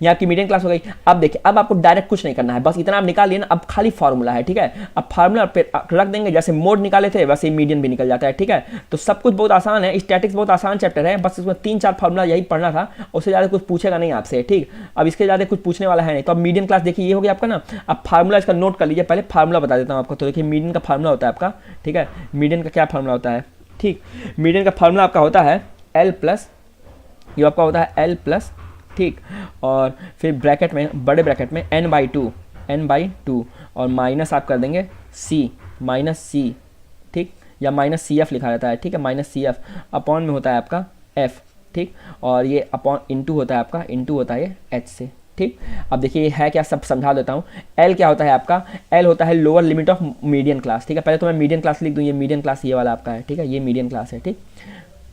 ये आपकी मीडियम क्लास हो गई। अब देखिए, अब आपको डायरेक्ट कुछ नहीं करना है, बस इतना आप निकाल लिए ना, अब खाली फार्मूला है, ठीक है। अब फार्मूला पे रख देंगे, जैसे मोड निकाले थे वैसे ही मीडियन भी निकल जाता है, ठीक है। तो सब कुछ बहुत आसान है, स्टैटिक्स बहुत आसान चैप्टर है, बस इसमें 3-4 फार्मूला यही पढ़ना था, उससे ज़्यादा कुछ पूछेगा नहीं आपसे, ठीक। अब इसके ज़्यादा कुछ पूछने वाला है नहीं। तो अब मीडियम क्लास देखिए, ये हो गया आपका ना। अब फार्मूला इसका नोट कर लीजिए, पहले फार्मूला बता देता हूँ आपको। तो देखिए, मीडियन का फार्मूला होता है आपका, ठीक है, मीडियन का क्या फार्मूला होता है, ठीक, मीडियन का फार्मूला आपका होता है L प्लस, ये आपका होता है L प्लस, ठीक, और फिर ब्रैकेट में, बड़े ब्रैकेट में n/2 और माइनस आप कर देंगे C, ठीक, या -CF लिखा रहता है, ठीक है, -CF अपॉन में होता है आपका F, ठीक, और ये अपॉन इंटू होता है आपका, इंटू होता है ये H से, ठीक। अब देखिए ये है क्या, सब समझा देता हूँ। L क्या होता है आपका, L होता है lower limit of median class, ठीक है। पहले तो मैं मीडियन क्लास लिख दूँ, ये मीडियन क्लास ये वाला आपका है, ठीक है, ये मीडियन क्लास है, ठीक।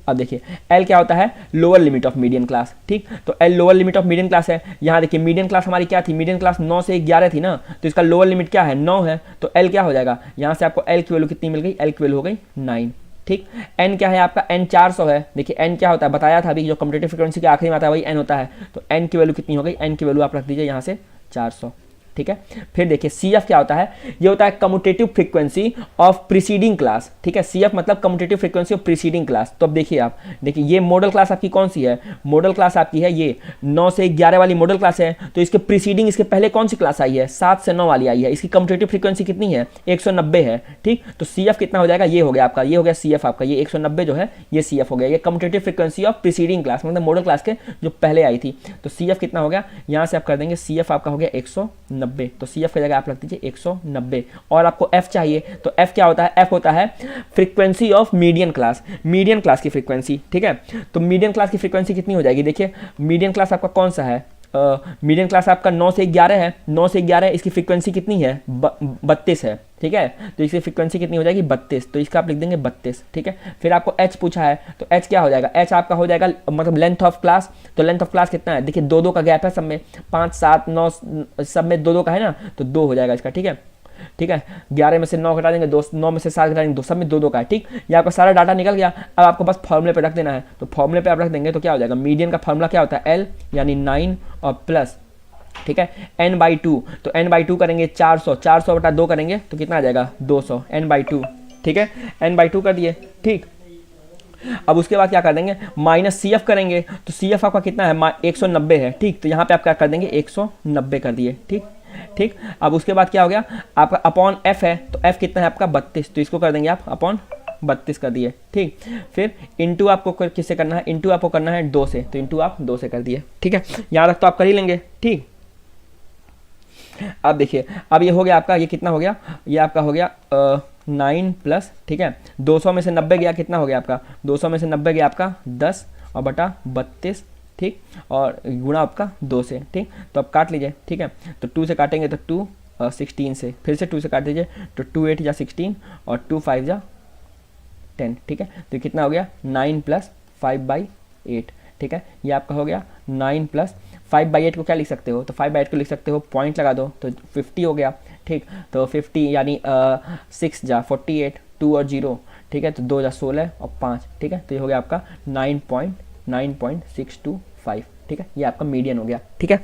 अब देखिए L क्या होता है, lower limit of median class, ठीक। तो L lower limit of median class है। यहाँ देखिए मीडियन क्लास हमारी क्या थी, मीडियन क्लास 9 से 11 थी ना, तो इसका लोअर लिमिट क्या है, 9 है। तो L क्या हो जाएगा, यहाँ से आपको L की वैल्यू कितनी मिल गई, L की वैल्यू हो गई 9, ठीक। N क्या है आपका, N 400 है। देखिए N क्या होता है, बताया था अभी, जो कम्यूटेटिव फ्रीक्वेंसी के आखिरी में आता है वही N होता है। तो N की वैल्यू कितनी हो गई, N की वैल्यू आप रख दीजिए यहाँ से 400, ठीक है। फिर देखिए CF क्या होता है, ये होता है commutative frequency of preceding class, ठीक है। CF मतलब commutative frequency of preceding class. तो अब देखिए आप, देखिए ये मॉडल क्लास आपकी कौन सी है, मॉडल क्लास आपकी है ये 9 से 11 वाली मॉडल क्लास है। तो इसके प्रीसीडिंग, इसके पहले कौन सी क्लास आई है, 7 से 9 वाली आई है। इसकी कम्यूटेटिव फ्रीक्वेंसी कितनी है, 190 है, ठीक। तो CF कितना हो जाएगा, ये हो गया आपका, ये हो गया CF आपका, ये 190 जो है ये CF हो गया, ये commutative frequency of preceding class, मतलब मॉडल क्लास के जो पहले आई थी। तो CF कितना हो गया, यहाँ से आप कर देंगे CF आपका हो गया 190, तो CF की जगह आप रख दीजिए 190। और आपको F चाहिए, तो F क्या होता है, F होता है frequency of median class, median class की फ्रीक्वेंसी, ठीक है। तो मीडियन क्लास की फ्रीक्वेंसी कितनी हो जाएगी, देखिए मीडियन क्लास आपका कौन सा है, मीडियन क्लास आपका 9 से 11 है, 9 से 11, इसकी फ्रीक्वेंसी कितनी है, 32 है, ठीक है। तो इसकी फ्रीक्वेंसी कितनी हो जाएगी, 32, तो इसका आप लिख देंगे 32, ठीक है। फिर आपको H पूछा है, तो H क्या हो जाएगा, H आपका हो जाएगा मतलब लेंथ ऑफ क्लास। तो लेंथ ऑफ क्लास कितना है, देखिए 2-2 का गैप है सब में, 5, 7, 9 सब में 2-2 का है ना, तो 2 हो जाएगा इसका, ठीक है, ठीक है। 11 में से 9 घटा देंगे 2, 9 में से 7 घटा देंगे 2, सब में 2-2 का है, ठीक। ये आपका सारा डाटा निकल गया। अब आपको बस फॉर्मूले पे रख देना है, तो फॉर्मूले पे आप रख देंगे तो क्या हो जाएगा, मीडियन का फॉर्मूला क्या होता है, L यानी 9 और प्लस, ठीक है, n/2। तो n/2 करेंगे 400 बटा 2 करेंगे तो कितना आ जाएगा, 200, n/2, ठीक है, n/2 कर दिए, ठीक। अब उसके बाद क्या कर देंगे, -CF करेंगे, तो CF आपका कितना है, 190 है, ठीक। तो यहाँ पे आप क्या कर देंगे, 190 कर दिए, ठीक, ठीक। अब उसके बाद क्या हो गया आपका, अपॉन F है, तो F कितना है आपका 32, तो इसको कर देंगे आप अपॉन 32 कर दिए, ठीक। फिर इंटू आपको किससे करना है, इंटू आपको करना है 2 से, तो इंटू आप 2 से कर दिए, ठीक है। यहाँ तक तो आप कर ही लेंगे, ठीक। अब देखिए, अब ये हो गया आपका, ये कितना हो गया, ये आपका हो गया 9 प्लस, ठीक है, 200 में से 90 गया, कितना हो गया आपका, 200 में से 90 गया आपका 10 और बटा 32, ठीक, और गुणा आपका 2 से, ठीक। तो अब काट लीजिए, ठीक है। तो 2 से काटेंगे तो 2 16 से, फिर से 2 से काट दीजिए, तो 2 8 जा 16 और 2 5 जा 10, ठीक है। तो कितना हो गया, 9 प्लस 5/8, ठीक है। ये आपका हो गया 9 प्लस 5/8 को क्या लिख सकते हो, तो 5/8 को लिख सकते हो, पॉइंट लगा दो तो 50 हो गया, ठीक। तो 50 यानी 6 जा 48, 2 और 0, ठीक है, तो 2 जा 16 और 5, ठीक है। तो ये हो गया आपका 9.625, ठीक है, ये आपका मीडियन हो गया, ठीक है।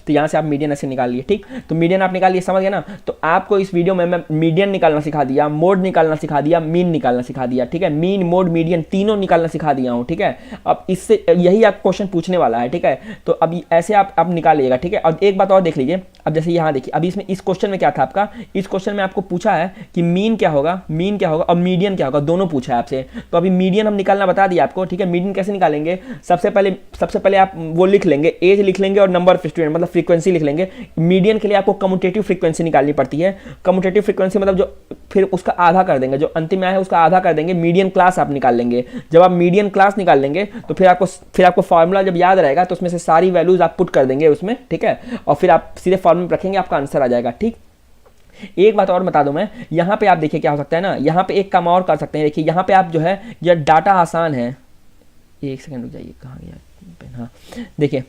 तो यहाँ से आप मीडियन ऐसे निकाल लिए, ठीक। तो मीडियन आप निकाल लिए, समझ गए ना। तो आपको इस वीडियो में मैं मीडियन निकालना सिखा दिया, मोड निकालना सिखा दिया, मीन निकालना सिखा दिया, ठीक है। मीन, मोड, मीडियन तीनों निकालना सिखा दिया हूँ, ठीक है। अब इससे यही आप क्वेश्चन पूछने वाला है, ठीक है। तो अब ऐसे आप निकालिएगा, ठीक है। और एक बात और देख लीजिए, अब जैसे यहाँ देखिए, अभी इसमें इस क्वेश्चन में क्या था आपका, इस क्वेश्चन में आपको पूछा है कि मीन क्या होगा, मीन क्या होगा और मीडियन क्या होगा, दोनों पूछा है आपसे। तो अभी मीडियन हम निकालना बता दिया आपको, ठीक है। मीडियन कैसे निकालेंगे, सबसे पहले आप वो लिख लेंगे, एज लिख लेंगे और नंबर ऑफ स्टूडेंट मतलब फ्रीक्वेंसी लिख लेंगे। मीडियन के लिए आपको कम्यूटेटिव फ्रीक्वेंसी निकालनी पड़ती है। कम्यूटेटिव फ्रीक्वेंसी मतलब जो फिर उसका आधा कर देंगे, जो अंतिम में आया है उसका आधा कर देंगे, मीडियन क्लास आप निकाल लेंगे। जब आप मीडियन क्लास निकाल लेंगे तो फिर आपको फार्मूला जब याद रहेगा तो उसमें से सारी वैल्यूज आप पुट कर देंगे उसमें, ठीक है। और फिर आप सीधे फॉर्मूला में रखेंगे, आपका आंसर आ जाएगा, ठीक। एक बात और बता दूं मैं, यहाँ पे आप देखिए क्या हो सकता है ना, यहाँ पे एक काम और कर सकते हैं। देखिए यहाँ पे आप जो है, ये डाटा आसान है, एक सेकंड रुक जाइए, कहाँ गया, हाँ देखिए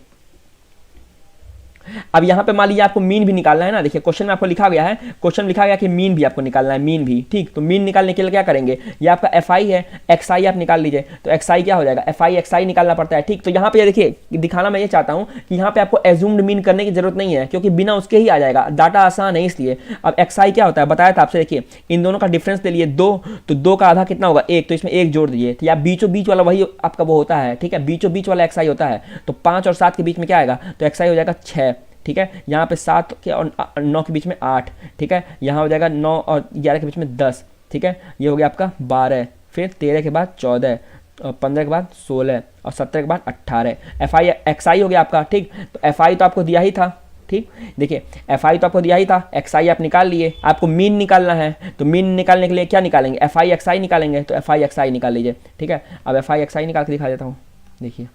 अब यहाँ पे मान लीजिए आपको मीन भी निकालना है ना। देखिए क्वेश्चन में आपको लिखा गया है, क्वेश्चन लिखा गया कि मीन भी आपको निकालना है, मीन भी, ठीक। तो मीन निकालने के लिए क्या करेंगे, ये आपका एफ आई है, एक्स आई आप निकाल लीजिए। तो एक्स आई क्या हो जाएगा, एफ आई एक्स आई निकालना पड़ता है, ठीक। तो यहाँ पे देखिए दिखाना मैं ये चाहता हूँ कि यहाँ पे आपको एज्यूम्ड मीन करने की जरूरत नहीं है, क्योंकि बिना उसके ही आ जाएगा, डाटा आसान है इसलिए। अब एक्स आई क्या होता है बताया था आपसे, देखिए इन दोनों का डिफरेंस ले लिए 2, तो 2 का आधा कितना होगा 1, तो इसमें 1 जोड़ दीजिए, तो या बीचों बीच वाला वही आपका वो होता है, ठीक है, बीचों बीच वाला एक्स आई होता है। तो 5 और 7 के बीच में क्या आएगा, तो एक्स आई हो जाएगा 6, ठीक है। यहाँ पे 7 के और 9 के बीच में 8, ठीक है। यहाँ हो जाएगा 9 और 11 के बीच में 10, ठीक है। ये हो गया आपका 12, फिर 13 के बाद 14, और 15 के बाद 16, और 17 के बाद 18। एफ आई एक्स आई हो गया आपका, ठीक। तो एफ आई तो आपको दिया ही था, ठीक। देखिए एफ आई तो आपको दिया ही था, एक्स आई आप निकाल लिए, आपको मीन निकालना है। तो मीन निकालने के लिए क्या निकालेंगे, एफ आई एक्स आई निकालेंगे। तो एफ आई एक्स आई निकाल लीजिए, ठीक है। अब एफ आई एक्स आई निकाल के दिखा देता हूँ, देखिए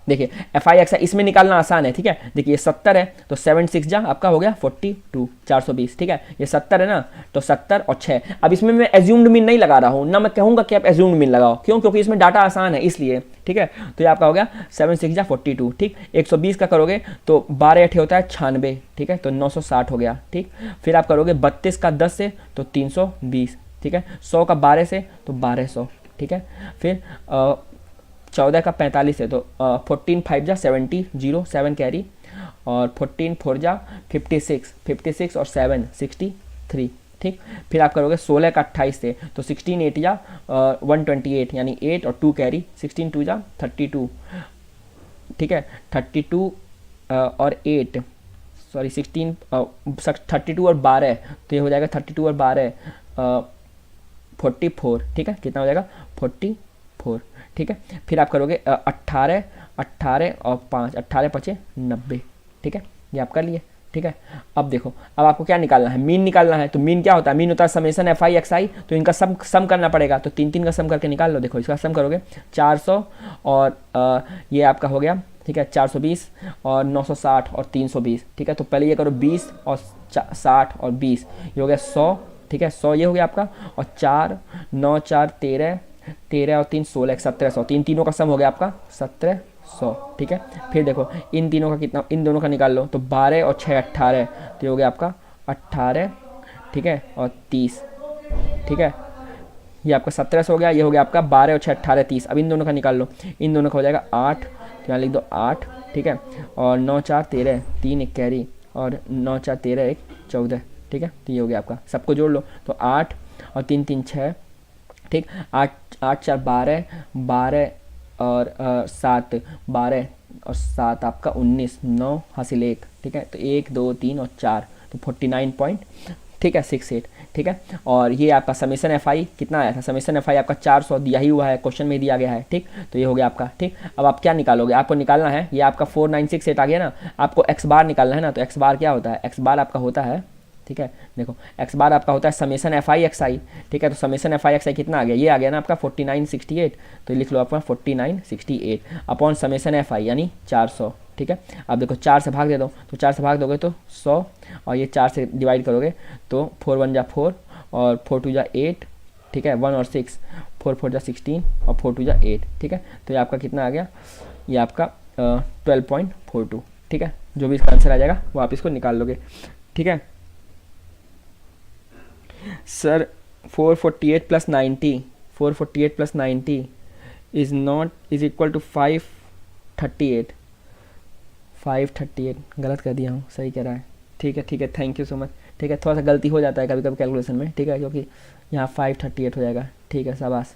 देखिए एफ आई एक्स इसमें निकालना आसान है, ठीक है। देखिए 70 है, तो 7 6 जा आपका हो गया 42, 420, ठीक है। ये 70 है ना, तो 70 और 6। अब इसमें मैं एज्यूम्ड मीन नहीं लगा रहा हूँ ना, मैं कहूँगा कि आप एज्यूम्ड मीन लगाओ, क्यों, क्योंकि इसमें डाटा आसान है इसलिए, ठीक है। तो ये आपका हो गया 7 6 जा 42, ठीक। 120 का करोगे तो 12 8 होता है 96, ठीक है। तो 960 हो गया, ठीक। फिर आप करोगे 32 का 10 से तो 320, ठीक है। 100 का 12 से तो 1200, ठीक है। फिर 14 का 45 है, तो 14 5 जा 70, 0 7 कैरी, और 14 4 जा 56, 56 और 7 63, ठीक। फिर आप करोगे 16 का 28 से, तो 16 8 जा 128, यानी 8 और 2 कैरी, 16 2 जा 32, ठीक है। 32 और 8 सॉरी 16 32 और 12, तो ये हो जाएगा 32 और 12 44, ठीक है। कितना हो जाएगा 44, ठीक है। फिर आप करोगे 18 18 और 5, 18 5 90, ठीक है। ये आप कर लिए, ठीक है। अब देखो, अब आपको क्या निकालना है, मीन निकालना है। तो मीन क्या होता है, मीन होता है समेशन एफ आई एक्स आई, तो इनका सम करना पड़ेगा। तो 3 3 का सम करके निकाल लो। देखो इसका सम करोगे 400 और ये आपका हो गया, ठीक है, 420 और 960 और 320, ठीक है। तो पहले ये करो 20 और 60 और 20, ये हो गया 100, ठीक है। 100 ये हो गया आपका, और 4 9 4 13 13 और 3 16 1700, तीनों का सम हो गया आपका 1700, ठीक है। फिर देखो इन तीनों का कितना, इन दोनों का निकाल लो। तो 12 और 6 18, तो ये हो गया आपका 18, ठीक है, और 30, ठीक है। ये आपका 1700 हो गया, ये हो गया आपका 12 और 6 18 30। अब इन दोनों का निकाल लो, इन दोनों का हो जाएगा 8, तो यहाँ लिख दो 8, ठीक है। और 9 4 13, 3 1 कैरी, और 9 4 13 1 14, ठीक है। तो ये हो गया आपका, सबको जोड़ लो। तो 8 और 3 3 6, ठीक। 8 8 4 12 12 और 7 12 और 7 आपका 19, 9 हासिल 1, ठीक है। तो 1 2 3 और 4, तो 49 पॉइंट, ठीक है 68, ठीक है। और ये आपका समेशन एफ आई कितना आया था, समेशन एफ आई आपका 400 दिया ही हुआ है, क्वेश्चन में दिया गया है, ठीक। तो ये हो गया आपका, ठीक। अब आप क्या निकालोगे, आपको निकालना है, ये आपका 4968 आ गया ना, आपको एक्स बार निकालना है ना। तो एक्स बार क्या होता है, एक्स बार आपका होता है, ठीक है। देखो एक्स बार आपका होता है समेशन एफ आई एक्स आई, ठीक है। तो समेशन एफ आई एक्स आई कितना आ गया, ये आ गया ना आपका 4968, तो लिख लो आपका 4968 अपॉन समेशन एफ आई यानी 400, ठीक है। अब देखो 4 से भाग दे दो, तो 4 से भाग दोगे तो 100, और ये 4 से डिवाइड करोगे तो 4 1 जा 4 और 4 2 जा 8, ठीक है। 1 और 6, 4 4 जा 16 और 4 2 जा 8, ठीक है। तो ये आपका कितना आ गया, ये आपका 12.42, ठीक है। जो भी इसका आंसर आ जाएगा वो आप इसको निकाल लोगे, ठीक है। Sir 448 plus 90, 448 plus 90 is equal to 538, 538 गलत कर दिया हूँ, सही कह रहा है, ठीक है ठीक है, थैंक यू सो मच, ठीक है। थोड़ा सा गलती हो जाता है कभी कभी कैलकुलेशन में, ठीक है, क्योंकि यहाँ 538 हो जाएगा, ठीक है, शाबाश,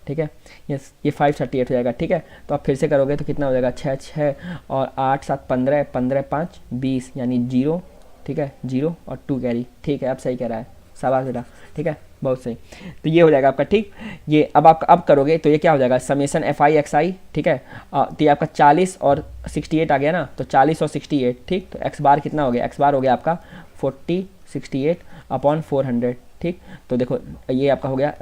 ठीक है। ये 538 हो जाएगा, ठीक है। तो आप फिर से करोगे तो कितना हो जाएगा, 6 6 और 8 7 15 15 5 20, यानी 0, ठीक है, 0 और 2 कैरी, ठीक है। आप सही कह रहा है, शाबाश बेटा, ठीक है, बहुत सही। तो ये हो जाएगा आपका, ठीक। ये अब आप अब करोगे तो ये क्या हो जाएगा, समेशन एफ आई एक्स आई, ठीक है। तो ये आपका 40 और 68 आ गया ना, तो 40 और 68, ठीक। तो एक्स बार कितना हो गया, एक्स बार हो गया आपका 40 68 अपॉन 400, ठीक। तो देखो ये आपका हो गया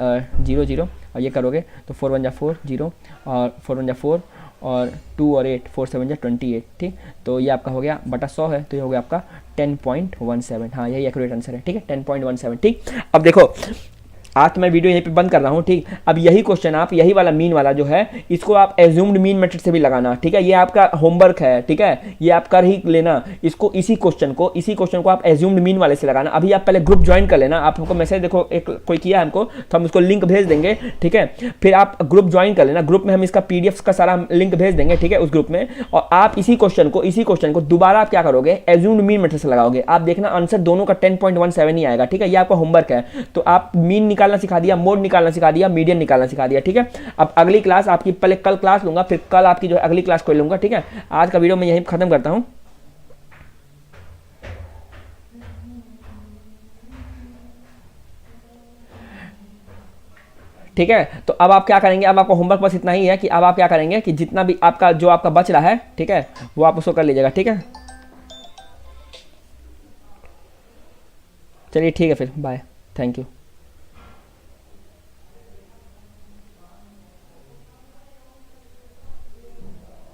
0 0, और ये करोगे तो 4 1 जा 4 0 और 4 1 जा 4 और 2 और 8, 4 7 28, ठीक। तो ये आपका हो गया बटा 100 है, तो ये हो गया आपका 10.17। हाँ, यही एक्यूरेट आंसर है, ठीक है, 10.17, ठीक। अब देखो, आज तो मैं वीडियो यहीं पे बंद कर रहा हूँ, ठीक। अब यही क्वेश्चन आप, यही वाला मीन वाला जो है, इसको आप एज्यूम्ड मीन मेथड से भी लगाना, ठीक है। ये आपका होमवर्क है, ठीक है, ये आप कर ही लेना इसको, इसी क्वेश्चन को आप एज्यूम्ड मीन वाले से लगाना। अभी आप पहले ग्रुप ज्वाइन कर लेना, आप हमको मैसेज देखो एक कोई किया हमको, तो हम उसको लिंक भेज देंगे, ठीक है। फिर आप ग्रुप ज्वाइन कर लेना, ग्रुप में हम इसका पीडीएफ का सारा लिंक भेज देंगे, ठीक है, उस ग्रुप में। और आप इसी क्वेश्चन को दोबारा आप क्या करोगे, एज्यूम्ड मीन मेथड से लगाओगे। आप देखना आंसर दोनों का 10.17 ही आएगा, ठीक है। ये आपका होमवर्क है। तो आप मीन निकालना सिखा दिया, मोड निकालना सिखा दिया, मीडियन निकालना सिखा दिया, ठीक है। अब अगली क्लास आपकी, पहले कल क्लास लूंगा, फिर कल आपकी जो है अगली क्लास को लूंगा, ठीक है। आज का वीडियो मैं यहीं खत्म करता हूं। ठीक है, तो अब आप क्या करेंगे, अब आपका होमवर्क बस इतना ही है कि अब आप क्या करेंगे कि जितना भी आपका जो आपका बच रहा है, ठीक है, वो आप उसको कर लीजिएगा, ठीक है। चलिए ठीक है, फिर बाय, थैंक यू।